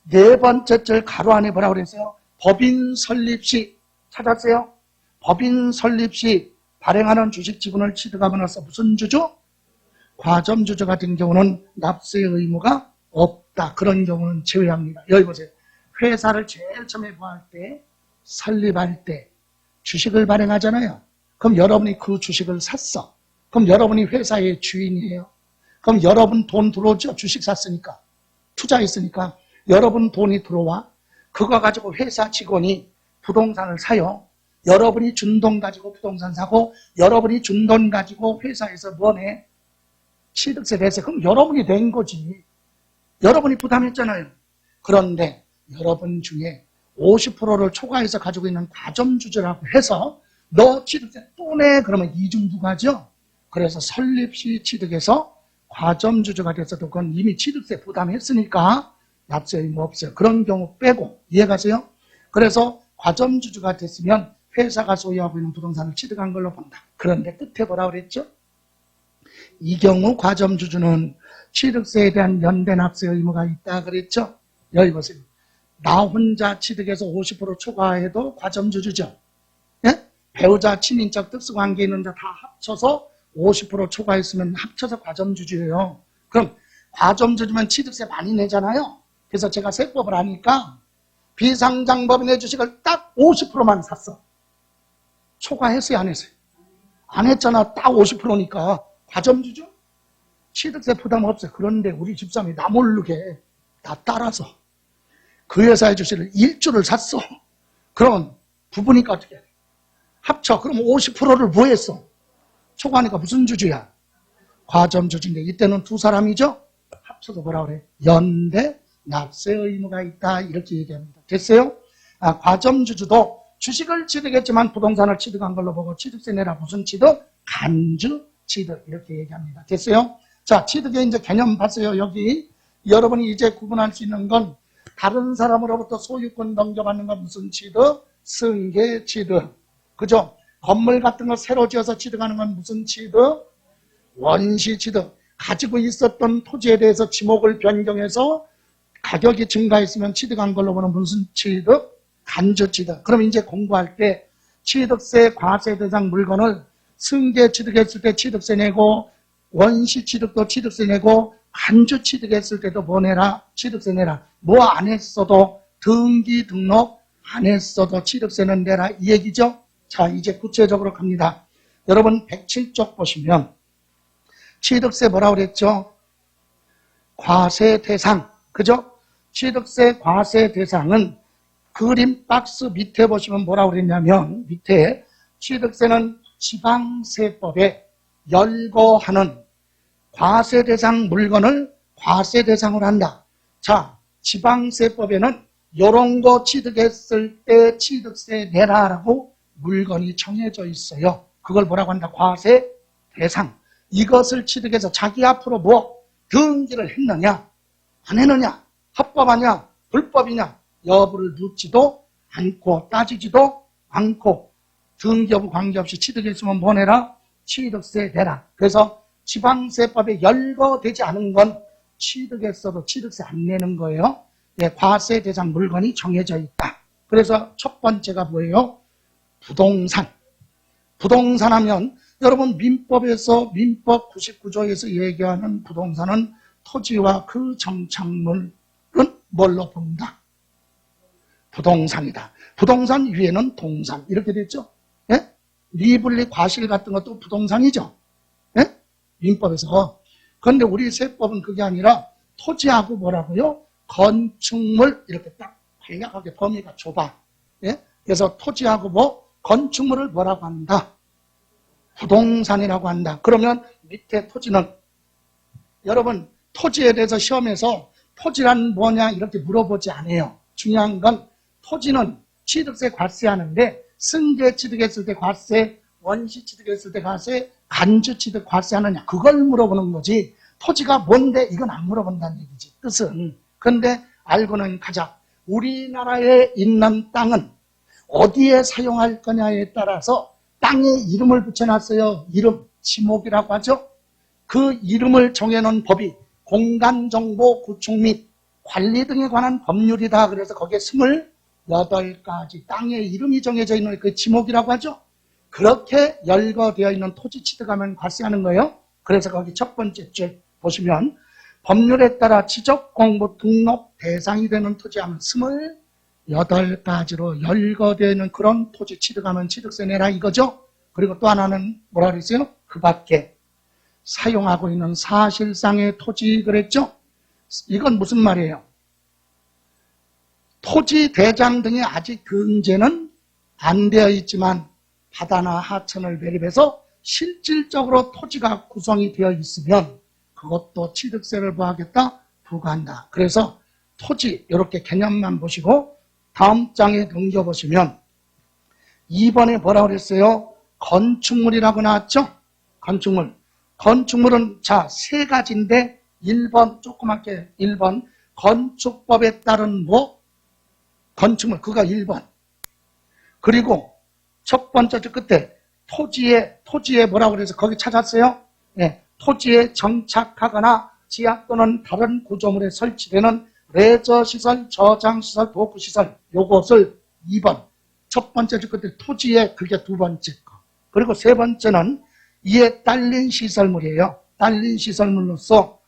네 번째 줄 가로 안에 뭐라고 그랬어요? 법인 설립 시 찾았어요? 법인 설립 시 발행하는 주식 지분을 취득함으로써 무슨 주주? 과점주주 같은 경우는 납세의 의무가 없다. 그런 경우는 제외합니다. 여기 보세요. 회사를 제일 처음에 구할 때, 설립할 때 주식을 발행하잖아요. 그럼 여러분이 그 주식을 샀어. 그럼 여러분이 회사의 주인이에요. 그럼 여러분 돈 들어오죠? 주식 샀으니까. 투자했으니까. 여러분 돈이 들어와. 그거 가지고 회사 직원이 부동산을 사요. 여러분이 준 돈 가지고 부동산 사고 여러분이 준 돈 가지고 회사에서 뭐네? 취득세 내세. 그럼 여러분이 낸 거지. 여러분이 부담했잖아요. 그런데 여러분 중에 50%를 초과해서 가지고 있는 과점주주라고 해서 너 취득세 또 내. 그러면 이중부가죠. 그래서 설립 시 취득해서 과점주주가 됐어도 그건 이미 취득세 부담했으니까 납세 의무 없어요. 그런 경우 빼고. 이해가세요? 그래서 과점주주가 됐으면 회사가 소유하고 있는 부동산을 취득한 걸로 본다. 그런데 끝에 뭐라고 그랬죠? 이 경우 과점주주는 취득세에 대한 연대 납세 의무가 있다 그랬죠? 여기 보세요. 나 혼자 취득해서 50% 초과해도 과점주주죠. 예? 배우자, 친인척, 특수관계 있는 자 다 합쳐서 50% 초과했으면 합쳐서 과점주주예요. 그럼 과점주주면 취득세 많이 내잖아요. 그래서 제가 세법을 하니까 비상장법인의 주식을 딱 50%만 샀어. 초과했어요, 안 했어요? 안 했잖아. 딱 50%니까. 과점주주? 취득세 부담 없어요. 그런데 우리 집사람이 나 모르게 나 따라서 그 회사의 주식을 1주를 샀어. 그러면 부부니까 어떻게 해? 합쳐. 그럼 50%를 뭐 했어? 초과하니까 무슨 주주야? 과점주주인데 이때는 두 사람이죠? 합쳐서 뭐라 그래? 연대 납세 의무가 있다. 이렇게 얘기합니다. 됐어요? 과점주주도 주식을 취득했지만 부동산을 취득한 걸로 보고 취득세 내라. 무슨 취득? 간주 취득. 이렇게 얘기합니다. 됐어요? 자, 취득의 이제 개념 봤어요. 여기 여러분이 이제 구분할 수 있는 건 다른 사람으로부터 소유권 넘겨받는 건 무슨 취득? 승계 취득. 그죠? 건물 같은 거 새로 지어서 취득하는 건 무슨 취득? 원시 취득. 가지고 있었던 토지에 대해서 지목을 변경해서 가격이 증가했으면 취득한 걸로 보는 무슨 취득? 간주 취득. 그럼 이제 공부할 때 취득세 과세 대상 물건을 승계 취득했을 때 취득세 내고 원시 취득도 취득세 내고 간주 취득했을 때도 뭐 내라? 취득세 내라. 뭐 안 했어도 등기 등록 안 했어도 취득세는 내라 이 얘기죠. 자, 이제 구체적으로 갑니다. 여러분 107쪽 보시면 취득세 뭐라고 그랬죠? 과세 대상. 그죠? 취득세 과세 대상은 그림 박스 밑에 보시면 뭐라고 그랬냐면 밑에 취득세는 지방세법에 열거하는 과세 대상 물건을 과세 대상으로 한다. 자, 지방세법에는 이런 거 취득했을 때 취득세 내라라고 물건이 정해져 있어요. 그걸 뭐라고 한다? 과세 대상. 이것을 취득해서 자기 앞으로 뭐 등기를 했느냐 안 했느냐 합법하냐 불법이냐 여부를 묻지도 않고 따지지도 않고 등기 여부 관계없이 취득했으면 뭐 내라? 취득세 내라. 그래서 지방세법에 열거되지 않은 건 취득했어도 취득세 안 내는 거예요. 예, 과세 대상 물건이 정해져 있다. 그래서 첫 번째가 뭐예요? 부동산. 부동산 하면 여러분 민법에서 민법 99조에서 얘기하는 부동산은 토지와 그 정착물은 뭘로 본다? 부동산이다. 부동산 위에는 동산 이렇게 됐죠. 예? 미분리 과실 같은 것도 부동산이죠. 예? 민법에서. 그런데 우리 세법은 그게 아니라 토지하고 뭐라고요? 건축물 이렇게 딱 간략하게 범위가 좁아. 예? 그래서 토지하고 뭐 건축물을 뭐라고 한다? 부동산이라고 한다. 그러면 밑에 토지는 여러분 토지에 대해서 시험에서 토지란 뭐냐 이렇게 물어보지 않아요. 중요한 건 토지는 취득세 과세하는데 승계 취득했을 때 과세, 원시 취득했을 때 과세, 간주 취득 과세하느냐 그걸 물어보는 거지 토지가 뭔데 이건 안 물어본다는 얘기지. 뜻은. 그런데 알고는 가자. 우리나라에 있는 땅은 어디에 사용할 거냐에 따라서 땅에 이름을 붙여놨어요. 이름, 지목이라고 하죠. 그 이름을 정해놓은 법이 공간정보 구축 및 관리 등에 관한 법률이다. 그래서 거기에 28가지 땅의 이름이 정해져 있는 그 지목이라고 하죠. 그렇게 열거되어 있는 토지 취득하면 과세하는 거예요. 그래서 거기 첫 번째 줄 보시면 법률에 따라 지적공부 등록 대상이 되는 토지하면 28가지로 열거되어 있는 그런 토지 취득하면 취득세 내라 이거죠. 그리고 또 하나는 뭐라 그랬어요? 그 밖에 사용하고 있는 사실상의 토지 그랬죠? 이건 무슨 말이에요? 토지 대장 등이 아직 등재는 안 되어 있지만 바다나 하천을 매립해서 실질적으로 토지가 구성이 되어 있으면 그것도 취득세를 부과하겠다? 부과한다. 그래서 토지 이렇게 개념만 보시고 다음 장에 넘겨보시면 2번에 뭐라고 그랬어요? 건축물이라고 나왔죠? 건축물. 건축물은 자, 세 가지인데 1번 조그맣게 1번 건축법에 따른 뭐? 건축물 그가 1번. 그리고 첫 번째 줄 끝에 토지에 뭐라고 그래서 거기 찾았어요? 네, 토지에 정착하거나 지하 또는 다른 구조물에 설치되는 레저시설, 저장시설, 도구시설 요것을 2번 첫 번째 줄 끝에 토지에 그게 두 번째 거. 그리고 세 번째는 이에 딸린 시설물이에요. 딸린 시설물로서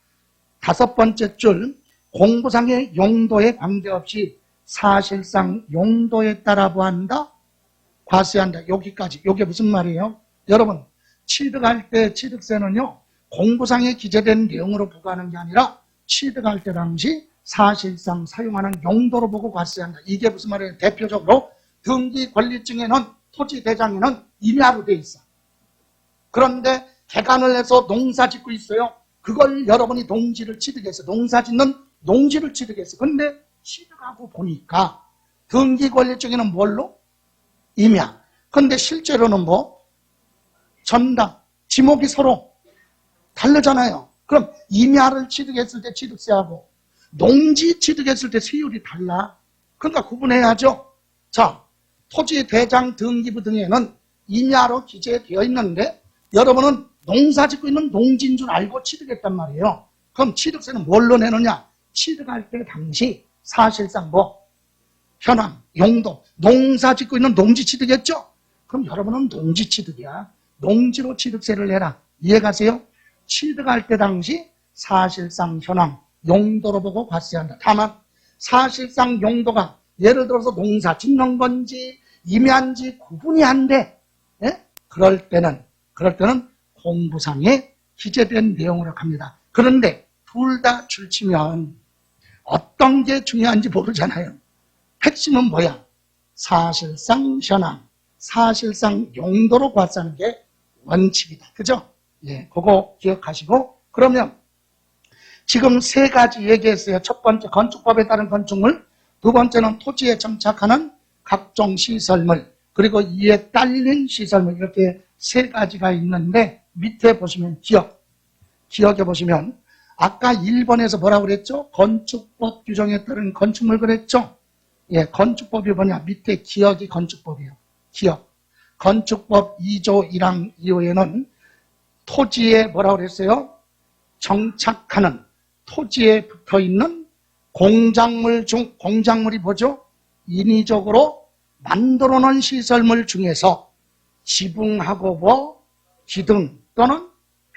다섯 번째 줄 공부상의 용도에 관계없이 사실상 용도에 따라 보한다, 과세한다. 여기까지. 이게 무슨 말이에요? 여러분 취득할 때 취득세는요 공부상에 기재된 내용으로 부과하는 게 아니라 취득할 때 당시 사실상 사용하는 용도로 보고 과세한다. 이게 무슨 말이에요? 대표적으로 등기권리증에는 토지 대장에는 임야로 돼 있어. 그런데 개간을 해서 농사 짓고 있어요. 그걸 여러분이 농지를 취득해서 농사 짓는 농지를 취득했어. 근데 취득하고 보니까 등기권리증에는 뭘로? 임야. 근데 실제로는 뭐? 전당. 지목이 서로 다르잖아요. 그럼 임야를 취득했을 때 취득세하고 농지 취득했을 때 세율이 달라. 그러니까 구분해야죠. 자, 토지 대장 등기부 등에는 임야로 기재되어 있는데 여러분은 농사 짓고 있는 농지인 줄 알고 취득했단 말이에요. 그럼 취득세는 뭘로 내느냐? 취득할 때 당시 사실상 현황, 용도, 농사 짓고 있는 농지 취득했죠? 그럼 여러분은 농지 취득이야. 농지로 취득세를 내라. 이해가세요? 취득할 때 당시 사실상 현황, 용도로 보고 과세한다. 다만 사실상 용도가 예를 들어서 농사 짓는 건지 임야인지 구분이 안 돼. 예? 그럴 때는 공부상에 기재된 내용으로 갑니다. 그런데 둘 다 줄치면 어떤 게 중요한지 모르잖아요. 핵심은 뭐야? 사실상 현황, 사실상 용도로 과세하는 게 원칙이다. 그죠? 예, 그거 기억하시고, 그러면 지금 세 가지 얘기했어요. 첫 번째, 건축법에 따른 건축물. 두 번째는 토지에 정착하는 각종 시설물. 그리고 이에 딸린 시설물. 이렇게 세 가지가 있는데, 밑에 보시면 기억해 보시면, 아까 1번에서 뭐라고 그랬죠? 건축법 규정에 따른 건축물 그랬죠? 예, 건축법이 뭐냐? 밑에 기억이 건축법이에요. 기억. 건축법 2조 1항 2호에는 토지에 뭐라고 그랬어요? 정착하는 토지에 붙어 있는 공작물 중, 공작물이 뭐죠? 인위적으로 만들어 놓은 시설물 중에서 지붕하고 기둥 또는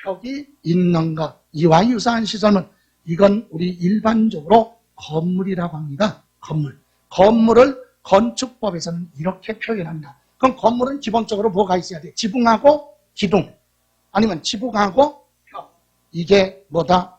벽이 있는 것, 이와 유사한 시설물, 이건 우리 일반적으로 건물이라고 합니다. 건물을 건축법에서는 이렇게 표현한다. 그럼 건물은 기본적으로 뭐가 있어야 돼? 지붕하고 기둥, 아니면 지붕하고 벽. 이게 뭐다?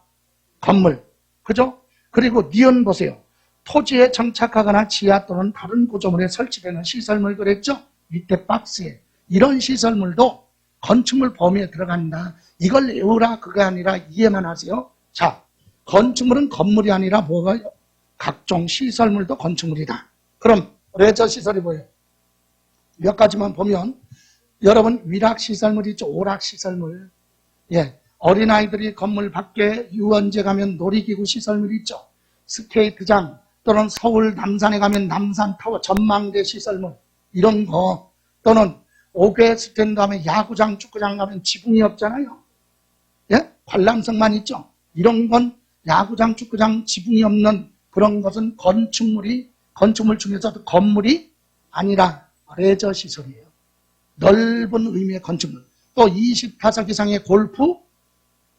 건물. 그죠? 그리고 니은 보세요. 토지에 정착하거나 지하 또는 다른 구조물에 설치되는 시설물 그랬죠? 밑에 박스에. 이런 시설물도 건축물 범위에 들어간다. 이걸 외우라 그게 아니라 이해만 하세요. 자, 건축물은 건물이 아니라 뭐가 각종 시설물도 건축물이다. 그럼 레저 시설이 뭐예요? 몇 가지만 보면 여러분 위락시설물 있죠? 오락시설물. 예, 어린아이들이 건물 밖에 유원제 가면 놀이기구 시설물 있죠? 스케이트장 또는 서울 남산에 가면 남산타워 전망대 시설물 이런 거, 또는 옥외 스탠드 하면 야구장 축구장 가면 지붕이 없잖아요. 예? 관람석만 있죠? 이런 건 야구장 축구장 지붕이 없는 그런 것은 건축물 중에서도 건물이 아니라 레저 시설이에요. 넓은 의미의 건축물. 또 20타석 이상의 골프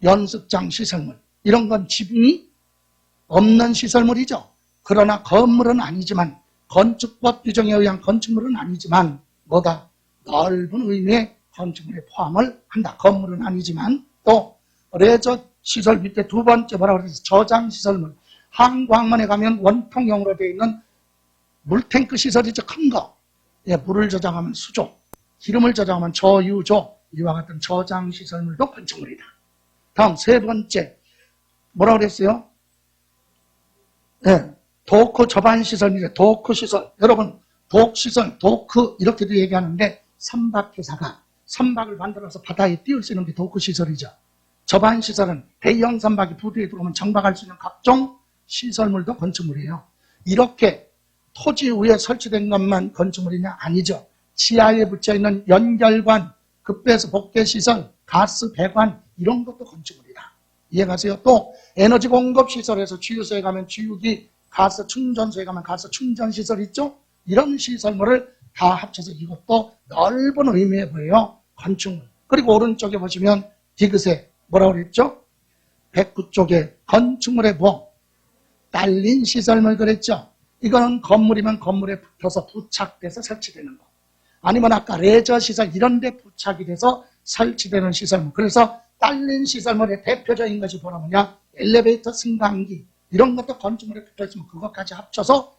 연습장 시설물. 이런 건 지붕이 없는 시설물이죠. 그러나 건물은 아니지만, 건축법 규정에 의한 건축물은 아니지만 뭐다? 넓은 의미의 건축물에 포함을 한다. 건물은 아니지만. 또 레저 시설 밑에 두 번째 뭐라고 그랬어요? 저장 시설물. 항구항만에 가면 원통형으로 되어 있는 물탱크 시설이죠. 큰 거. 예, 물을 저장하면 수조, 기름을 저장하면 저유조, 이와 같은 저장 시설물도 건축물이다. 다음 세 번째 뭐라고 그랬어요? 예, 도크 접안 시설입니다. 도크 시설. 여러분, 독시설, 도크 이렇게도 얘기하는데 선박회사가 선박을 만들어서 바다에 띄울 수 있는 게 도크 시설이죠. 접안 시설은 대형 선박이 부두에 들어오면 정박할 수 있는 각종 시설물도 건축물이에요. 이렇게 토지 위에 설치된 것만 건축물이냐? 아니죠. 지하에 붙여있는 연결관, 급배수 복개시설, 가스 배관 이런 것도 건축물이다. 이해가세요? 또 에너지 공급 시설에서 주유소에 가면 주유기, 가스 충전소에 가면 가스 충전시설 있죠? 이런 시설물을 다 합쳐서 이것도 넓은 의미의 뭐예요? 건축물. 그리고 오른쪽에 보시면 디귿에 뭐라고 그랬죠? 109쪽에 건축물에 뭐? 딸린 시설물 그랬죠? 이거는 건물이면 건물에 붙어서 부착돼서 설치되는 거. 아니면 아까 레저 시설 이런 데 부착이 돼서 설치되는 시설물. 그래서 딸린 시설물의 대표적인 것이 뭐냐면 엘리베이터 승강기 이런 것도 건축물에 붙어있으면 그것까지 합쳐서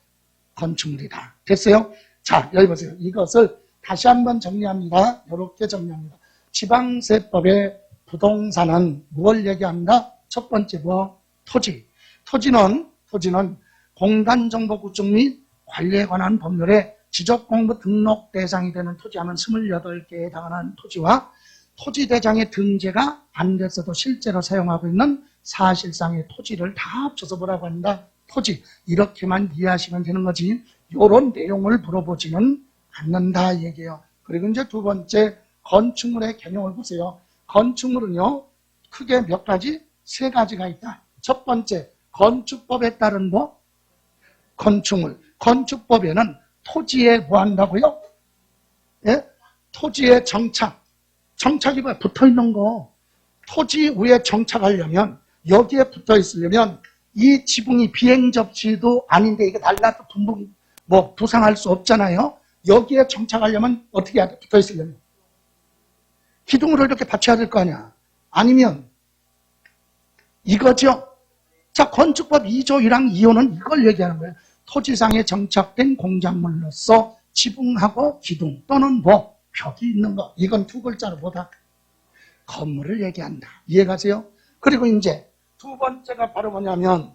건축물이다. 됐어요? 자, 여기 보세요. 이것을 다시 한번 정리합니다. 이렇게 정리합니다. 지방세법의 부동산은 무엇을 얘기한다? 첫 번째 뭐? 토지. 토지는 공간정보 구축 및 관리에 관한 법률에 지적공부 등록 대상이 되는 토지하면 28개에 해당하는 토지와 토지대장의 등재가 안 됐어도 실제로 사용하고 있는 사실상의 토지를 다 합쳐서 뭐라고 한다? 토지. 이렇게만 이해하시면 되는 거지. 이런 내용을 물어보지는 않는다 얘기예요. 그리고 이제 두 번째 건축물의 개념을 보세요. 건축물은요, 크게 몇 가지? 세 가지가 있다. 첫 번째, 건축법에 따른 뭐? 건축물. 건축법에는 토지에 뭐 한다고요? 예? 토지에 정착. 정착이 뭐야? 붙어 있는 거. 토지 위에 정착하려면, 여기에 붙어 있으려면, 이 지붕이 비행 접시도 아닌데, 이게 날라도 부상할 수 없잖아요. 여기에 정착하려면 어떻게 해야 돼? 붙어 있으려면. 기둥을 이렇게 받쳐야 될 거 아니야. 아니면, 이거죠. 자, 건축법 2조 1항 2호는 이걸 얘기하는 거예요. 토지상에 정착된 공작물로서 지붕하고 기둥 또는 뭐 벽이 있는 거. 이건 두 글자로 뭐다? 건물을 얘기한다. 이해가세요? 그리고 이제 두 번째가 바로 뭐냐면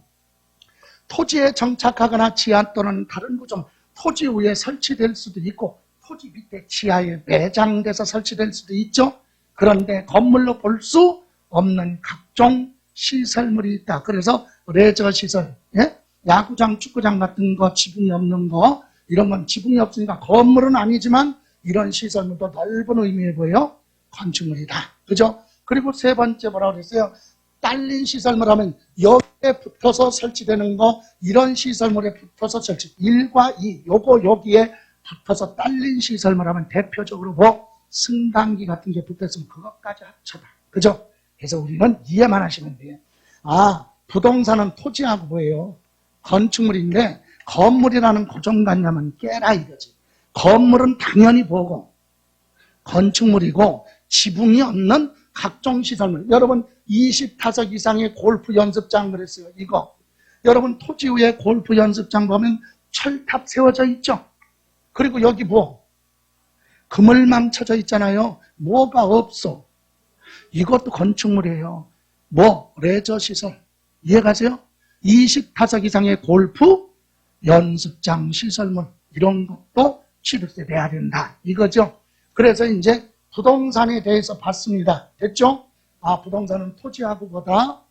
토지에 정착하거나 지하 또는 다른 구조, 토지 위에 설치될 수도 있고 토지 밑에 지하에 매장돼서 설치될 수도 있죠. 그런데 건물로 볼 수 없는 각종 시설물이 있다. 그래서 레저 시설, 예? 야구장, 축구장 같은 거, 지붕이 없는 거, 이런 건 지붕이 없으니까 건물은 아니지만 이런 시설물도 넓은 의미에 보여 건축물이다. 그죠? 그리고 세 번째 뭐라고 그랬어요? 딸린 시설물 하면 여기에 붙어서 설치되는 거, 이런 시설물에 붙어서 설치. 1과 2, 요거 여기에 붙어서 딸린 시설물 하면 대표적으로 뭐 승강기 같은 게 붙어있으면 그것까지 합쳐다. 그죠? 그래서 우리는 이해만 하시면 돼요. 아, 부동산은 토지하고 뭐예요? 건축물인데 건물이라는 고정관념은 깨라 이거지. 건물은 당연히 보고 건축물이고 지붕이 없는 각종 시설물. 여러분 20타석 이상의 골프 연습장 그랬어요. 이거. 여러분 토지 위에 골프 연습장 보면 철탑 세워져 있죠. 그리고 여기 뭐 그물망 쳐져 있잖아요. 뭐가 없어. 이것도 건축물이에요. 뭐 레저 시설. 이해가세요? 20타석 이상의 골프 연습장 시설물 이런 것도 취득세 내야 된다. 이거죠. 그래서 이제 부동산에 대해서 봤습니다. 됐죠? 아, 부동산은 토지하고 보다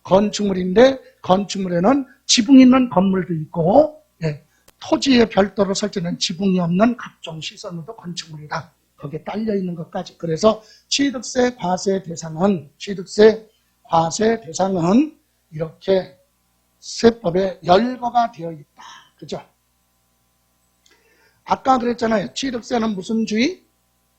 건축물인데 건축물에는 지붕 있는 건물도 있고 예, 토지에 별도로 설치된 지붕이 없는 각종 시설물도 건축물이다. 거기에 딸려 있는 것까지. 그래서 취득세 과세 대상은 이렇게 세법에 열거가 되어 있다. 그죠? 아까 그랬잖아요. 취득세는 무슨 주의?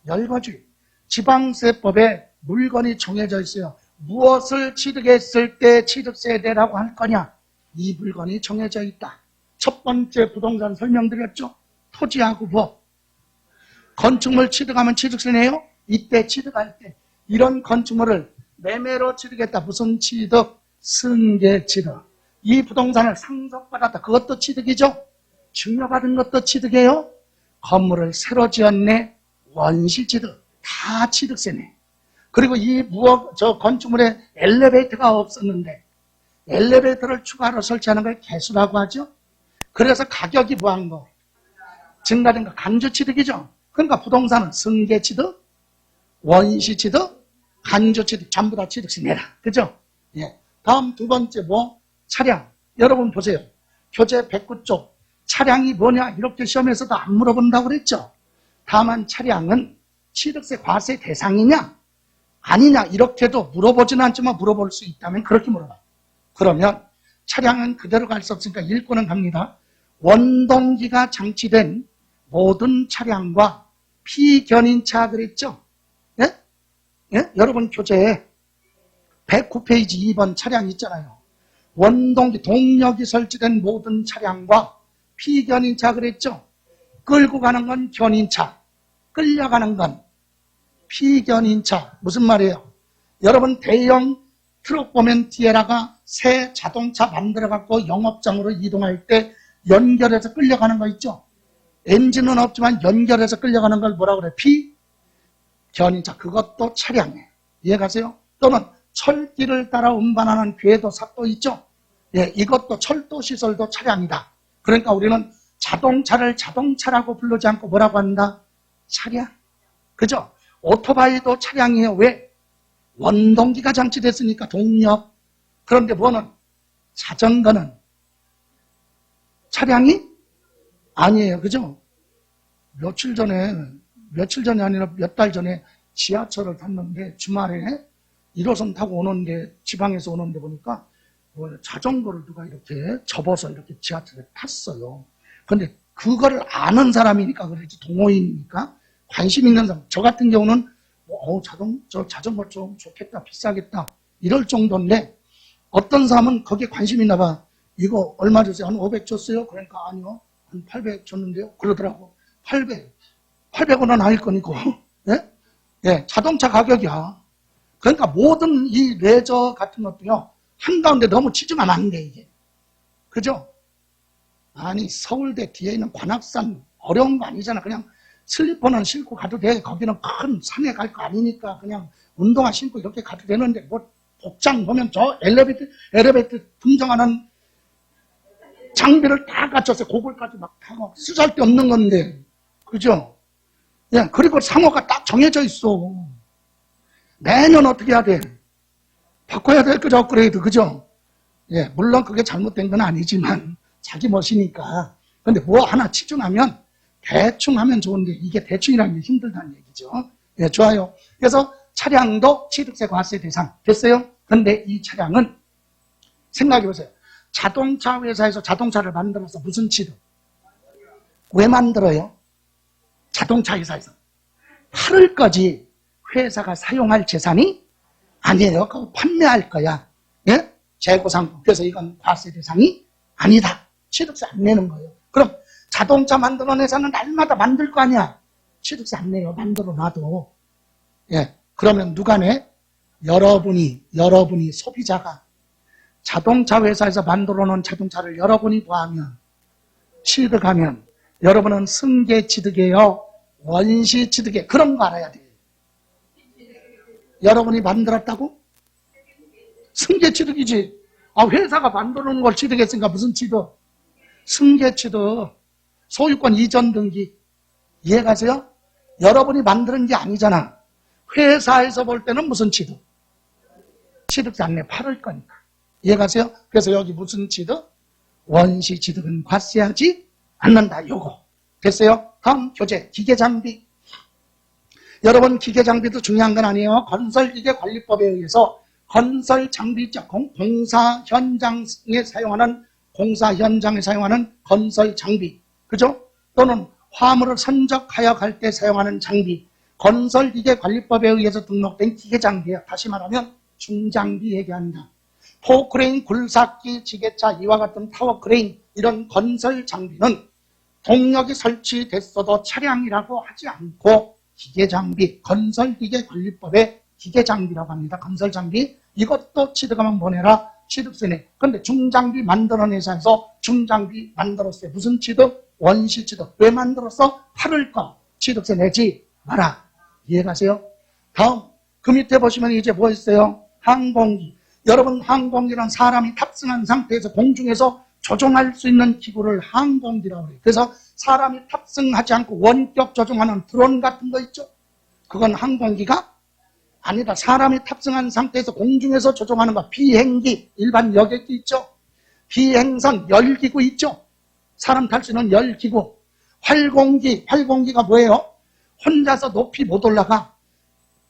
열거주의. 지방세법에 물건이 정해져 있어요. 무엇을 취득했을 때 취득세 내라고 할 거냐? 이 물건이 정해져 있다. 첫 번째 부동산 설명드렸죠? 토지하고 뭐? 건축물 취득하면 취득세 내요? 이때 취득할 때. 이런 건축물을 매매로 취득했다. 무슨 취득? 승계 취득. 이 부동산을 상속받았다. 그것도 취득이죠? 증여받은 것도 취득이에요? 건물을 새로 지었네? 원시 취득. 다 취득세네. 그리고 저 건축물에 엘리베이터가 없었는데 엘리베이터를 추가로 설치하는 걸 개수라고 하죠? 그래서 가격이 뭐한 거? 증가된 거 간주 취득이죠? 그러니까 부동산은 승계 취득, 원시 취득, 간주 취득 전부 다 취득세 내라. 그죠? 예. 다음 두 번째 뭐? 차량. 여러분 보세요. 교재 109쪽. 차량이 뭐냐? 이렇게 시험에서도 안 물어본다고 그랬죠? 다만 차량은 취득세 과세 대상이냐? 아니냐? 이렇게도 물어보지는 않지만 물어볼 수 있다면 그렇게 물어봐. 그러면 차량은 그대로 갈 수 없으니까 읽고는 갑니다. 원동기가 장치된 모든 차량과 피견인차 그랬죠? 예? 예? 여러분 교재에 109페이지 2번 차량 있잖아요. 원동기, 동력이 설치된 모든 차량과 피견인차 그랬죠? 끌고 가는 건 견인차, 끌려가는 건 피견인차. 무슨 말이에요? 여러분 대형 트럭 보면 뒤에다가 새 자동차 만들어갖고 영업장으로 이동할 때 연결해서 끌려가는 거 있죠? 엔진은 없지만 연결해서 끌려가는 걸 뭐라고 그래? 피견인차. 그것도 차량이에요. 이해가세요? 또는 철길을 따라 운반하는 궤도, 삭도 있죠? 예, 이것도 철도 시설도 차량이다. 그러니까 우리는 자동차를 자동차라고 부르지 않고 뭐라고 한다? 차량. 그죠? 오토바이도 차량이에요. 왜? 원동기가 장치됐으니까 동력. 그런데 뭐는? 자전거는 차량이 아니에요. 그죠? 며칠 전이 아니라 몇 달 전에 지하철을 탔는데 주말에 1호선 타고 오는데 지방에서 오는데 보니까 뭐 자전거를 누가 이렇게 접어서 이렇게 지하철에 탔어요. 근데 그거를 아는 사람이니까 그러지 동호인이니까 관심 있는 사람. 저 같은 경우는 뭐 저 자전거 좀 좋겠다 비싸겠다 이럴 정도인데 어떤 사람은 거기에 관심 있나 봐. 이거 얼마 줬어요? 한 500 줬어요? 그러니까 아니요. 한 800 줬는데요. 그러더라고. 800원은 아닐 거니까. 예? 예, 자동차 가격이야. 그러니까 모든 이 레저 같은 것도요. 한가운데 너무 치중하면 안 돼, 이게. 그죠? 아니, 서울대 뒤에 있는 관악산 어려운 거 아니잖아. 그냥 슬리퍼는 신고 가도 돼. 거기는 큰 산에 갈 거 아니니까 그냥 운동화 신고 이렇게 가도 되는데 뭐 복장 보면 저 엘리베이터 등정하는 장비를 다 갖췄어요. 그걸까지 막 타고 쓰잘데없는 건데. 그죠? 예, 그리고 상호가 딱 정해져 있어. 매년 어떻게 해야 돼? 바꿔야 될 거죠, 업그레이드. 그죠? 예, 물론 그게 잘못된 건 아니지만 자기 멋이니까. 근데 뭐 하나 치중하면 대충 하면 좋은데 이게 대충이라는 게 힘들다는 얘기죠. 예, 좋아요. 그래서 차량도 취득세 과세 대상 됐어요. 근데 이 차량은 생각해 보세요. 자동차 회사에서 자동차를 만들어서 무슨 취득? 왜 만들어요? 자동차 회사에서 팔을 거지 회사가 사용할 재산이 아니에요. 그거 판매할 거야. 예? 재고상품. 그래서 이건 과세 대상이 아니다. 취득세 안 내는 거예요. 그럼 자동차 만드는 회사는 날마다 만들 거 아니야. 취득세 안 내요. 만들어 놔도. 예. 그러면 누가 내? 여러분이 소비자가 자동차 회사에서 만들어 놓은 자동차를 여러분이 구하면 취득하면 여러분은 승계 취득이에요. 원시 취득이에요. 그런 거 알아야 돼요. 여러분이 만들었다고? 승계 취득이지. 아, 회사가 만들어 놓은 걸 취득했으니까 무슨 취득? 승계 취득. 소유권 이전 등기. 이해가세요? 여러분이 만드는 게 아니잖아. 회사에서 볼 때는 무슨 취득? 취득세 안 내. 팔을 거니까. 이해가세요? 그래서 여기 무슨 취득? 원시 취득은 과세하지 않는다. 요거. 됐어요? 다음 교재. 기계장비. 여러분 기계장비도 중요한 건 아니에요. 건설기계관리법에 의해서 건설장비 있죠. 공사 현장에 사용하는 건설장비. 그죠? 또는 화물을 선적하여 갈 때 사용하는 장비. 건설기계관리법에 의해서 등록된 기계장비예요. 다시 말하면 중장비 얘기한다. 포크레인, 굴삭기, 지게차, 이와 같은 타워크레인 이런 건설장비는 동력이 설치됐어도 차량이라고 하지 않고 기계장비, 건설기계관리법의 기계장비라고 합니다. 건설장비. 이것도 취득하면 보내라. 취득세 내. 근데 중장비 만드는 회사에서 중장비 만들었어요. 무슨 취득? 원시 취득. 왜 만들었어? 팔을 거. 취득세 내지 마라. 이해가세요? 다음 그 밑에 보시면 이제 뭐 있어요? 항공기. 여러분 항공기란 사람이 탑승한 상태에서 공중에서 조종할 수 있는 기구를 항공기라고 해요. 그래서 사람이 탑승하지 않고 원격 조종하는 드론 같은 거 있죠? 그건 항공기가 아니다. 사람이 탑승한 상태에서 공중에서 조종하는 거. 비행기, 일반 여객기 있죠? 비행선, 열기구 있죠? 사람 탈 수 있는 열기구. 활공기가 뭐예요? 혼자서 높이 못 올라가.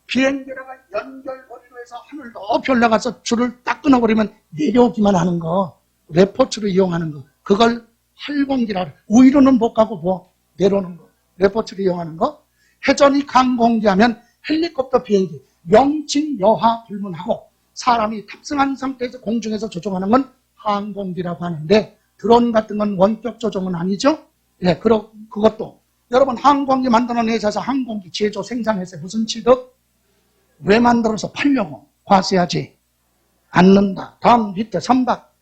비행기라가 연결고리로 해서 하늘 높이 올라가서 줄을 딱 끊어버리면 내려오기만 하는 거. 레포츠를 이용하는 거. 그걸 활공기라 그래. 위로는 못 가고 뭐 내려오는 거. 레포츠를 이용하는 거. 해전이 항공기 하면 헬리콥터 비행기. 명칭 여하 불문하고 사람이 탑승한 상태에서 공중에서 조종하는 건 항공기라고 하는데 드론 같은 건 원격 조종은 아니죠? 예, 그것도 여러분 항공기 만드는 회사에서 항공기 제조 생산해서 무슨 취득? 왜 만들어서 팔려고? 과세하지 않는다. 다음 밑에 선박.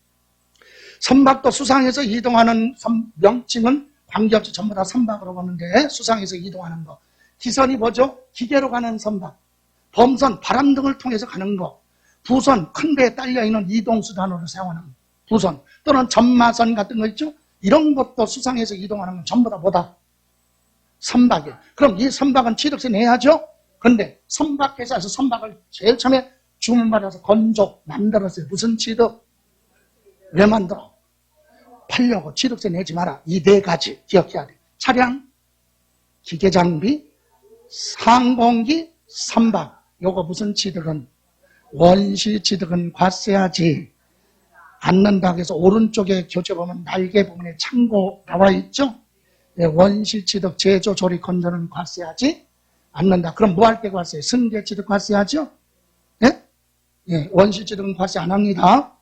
선박도 수상해서 이동하는 명칭은 관계없이 전부 다 선박으로 보는데 수상해서 이동하는 거. 기선이 뭐죠? 기계로 가는 선박. 범선, 바람 등을 통해서 가는 거. 부선, 큰 배에 딸려있는 이동수단으로 사용하는 부선. 또는 전마선 같은 거 있죠? 이런 것도 수상해서 이동하는 건 전부 다 뭐다? 선박이에요. 그럼 이 선박은 취득세 내야죠? 근데 선박회사에서 선박을 제일 처음에 주문받아서 건조 만들었어요. 무슨 취득? 왜 만들어? 팔려고. 취득세 내지 마라. 이 네 가지 기억해야 돼. 차량, 기계장비, 항공기, 선박. 요거 무슨 취득은? 원시 취득은 과세하지 않는다고 해서 오른쪽에 교재 보면 날개 부분에 참고 나와 있죠? 네, 원시 취득, 제조, 조리, 건조는 과세하지 않는다. 그럼 뭐 할 때 과세? 승계 취득 과세하죠? 네? 예, 원시 취득은 과세 안 합니다.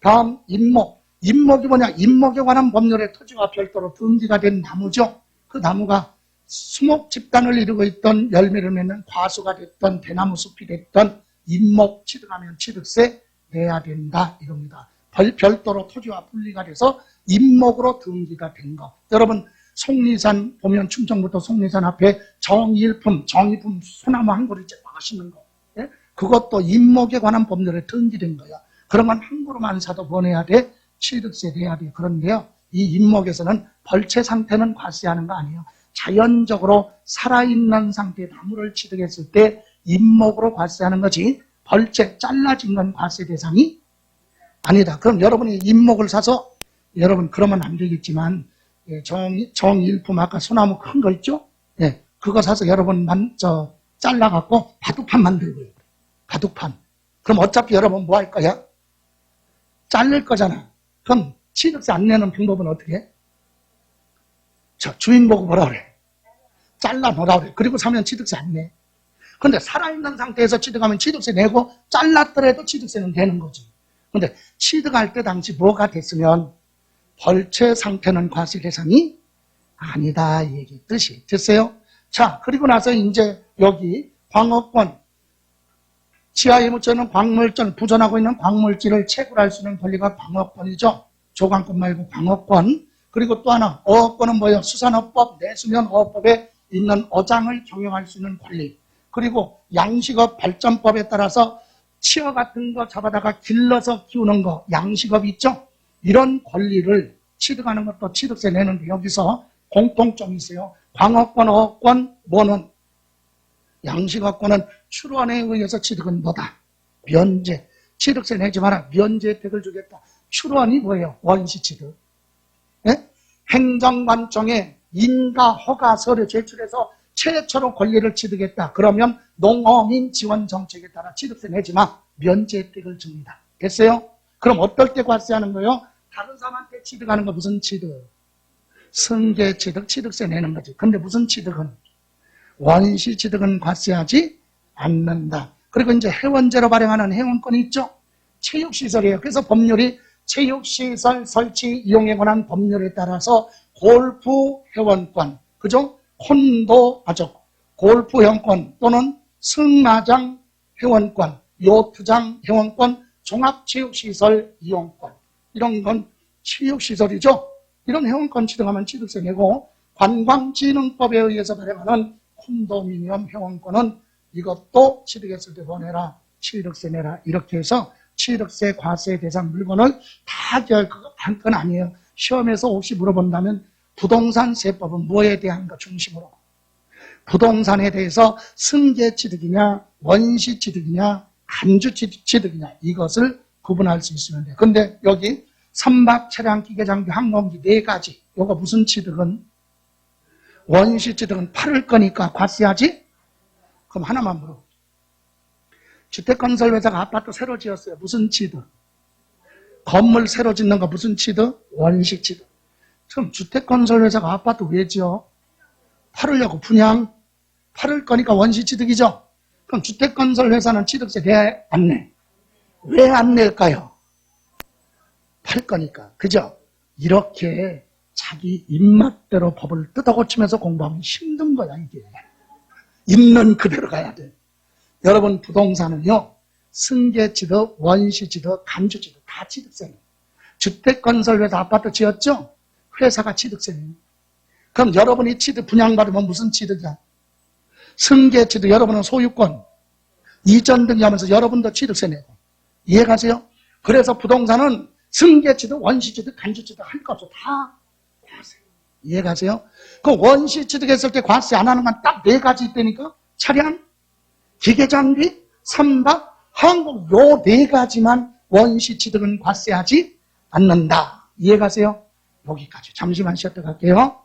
다음 임목. 임목이 뭐냐? 임목에 관한 법률의 토지와 별도로 등기가 된 나무죠. 그 나무가 수목 집단을 이루고 있던 열매를 맺는 과수가 됐던 대나무 숲이 됐던 임목 취득하면 취득세 내야 된다 이겁니다. 별도로 토지와 분리가 돼서 임목으로 등기가 된 거. 여러분 속리산 보면 충청부터 속리산 앞에 정일품 소나무 한 그루째 맛있는 거. 예? 그것도 임목에 관한 법률에 등기된 거야. 그런 건 한 그루만 사도 뭐 내야 돼? 취득세 내야 돼. 그런데요. 이 임목에서는 벌채 상태는 과세하는 거 아니에요. 자연적으로 살아있는 상태의 나무를 취득했을 때 임목으로 과세하는 거지 벌채 잘라진 건 과세 대상이 아니다. 그럼 여러분이 임목을 사서 여러분 그러면 안 되겠지만 정일품 아까 소나무 큰 거 있죠? 예, 그거 사서 여러분만 잘라갖고 바둑판 만들고요. 바둑판. 그럼 어차피 여러분 뭐 할 거야? 자를 거잖아. 그럼 취득세 안 내는 방법은 어떻게 해? 주인 보고 뭐라 그래? 잘라 놓으라 그래. 그리고 사면 취득세 안 내. 근데 살아있는 상태에서 취득하면 취득세 내고 잘랐더라도 취득세는 되는 거지. 근데 취득할 때 당시 뭐가 됐으면 벌채 상태는 과세 대상이 아니다 이 얘기 뜻이 됐어요? 자, 그리고 나서 이제 여기 광업권 지하에 묻혀있는 광물질, 부존하고 있는 광물질을 채굴할 수 있는 권리가 광업권이죠. 조강권 말고 광업권. 그리고 또 하나 어업권은 뭐예요? 수산업법, 내수면 어업법에 있는 어장을 경영할 수 있는 권리. 그리고 양식업 발전법에 따라서 치어 같은 거 잡아다가 길러서 키우는 거, 양식업 있죠? 이런 권리를 취득하는 것도 취득세 내는데 여기서 공통점이 있어요. 광업권, 어업권, 뭐는? 양식업권은 출원에 의해서 취득은 뭐다? 면제. 취득세 내지 마라. 면제 혜택을 주겠다. 출원이 뭐예요? 원시 취득. 예? 행정관청에 인가 허가서를 제출해서 최초로 권리를 취득했다. 그러면 농어민 지원 정책에 따라 취득세 내지 마. 면제 혜택을 줍니다. 됐어요? 그럼 어떨 때 과세하는 거예요? 다른 사람한테 취득하는 거 무슨 취득? 승계 취득, 취득세 내는 거지. 근데 무슨 취득은? 원시 취득은 과세하지 않는다. 그리고 이제 회원제로 발행하는 회원권이 있죠? 체육시설이에요. 그래서 법률이 체육시설 설치 이용에 관한 법률에 따라서 골프 회원권, 그죠? 콘도, 골프 회원권 또는 승마장 회원권, 요트장 회원권, 종합체육시설 이용권. 이런 건 체육시설이죠? 이런 회원권 취득하면 취득세 내고 관광진흥법에 의해서 발행하는 콘도미니엄 회원권은 이것도 취득했을 때 보내라. 취득세 내라. 이렇게 해서 취득세 과세 대상 물건을 다 한 건 아니에요. 시험에서 혹시 물어본다면 부동산 세법은 뭐에 대한가 중심으로 부동산에 대해서 승계 취득이냐 원시 취득이냐 간주 취득이냐 이것을 구분할 수 있으면 돼요. 근데 여기 선박, 차량, 기계, 장비, 항공기 네 가지 요거 무슨 취득은 원시 취득은 팔을 거니까 과세하지? 그럼 하나만 물어. 주택건설회사가 아파트 새로 지었어요. 무슨 취득? 건물 새로 짓는 거 무슨 취득? 원시 취득. 그럼 주택건설회사가 아파트 왜 지어? 팔으려고 분양. 팔을 거니까 원시 취득이죠. 그럼 주택건설회사는 취득세 내? 안 내? 왜 안 낼까요? 팔 거니까. 그죠? 이렇게 자기 입맛대로 법을 뜯어고치면서 공부하면 힘든 거야 이게. 있는 그대로 가야 돼. 여러분 부동산은요. 승계취득, 원시취득, 간주취득 다 취득세네. 주택건설회사 아파트 지었죠? 회사가 취득세네. 그럼 여러분이 취득 분양받으면 무슨 취득이야? 승계취득 여러분은 소유권. 이전 등기하면서 여러분도 취득세 내고. 이해가세요? 그래서 부동산은 승계취득, 원시취득, 간주취득 할 거 없어. 다 과세. 이해가세요? 그 원시취득했을 때 과세 안 하는 건 딱 네 가지 있다니까? 차량, 기계장비, 삼박, 항공 요 네 가지만 원시 취득은 과세하지 않는다. 이해가세요? 여기까지. 잠시만 쉬었다 갈게요.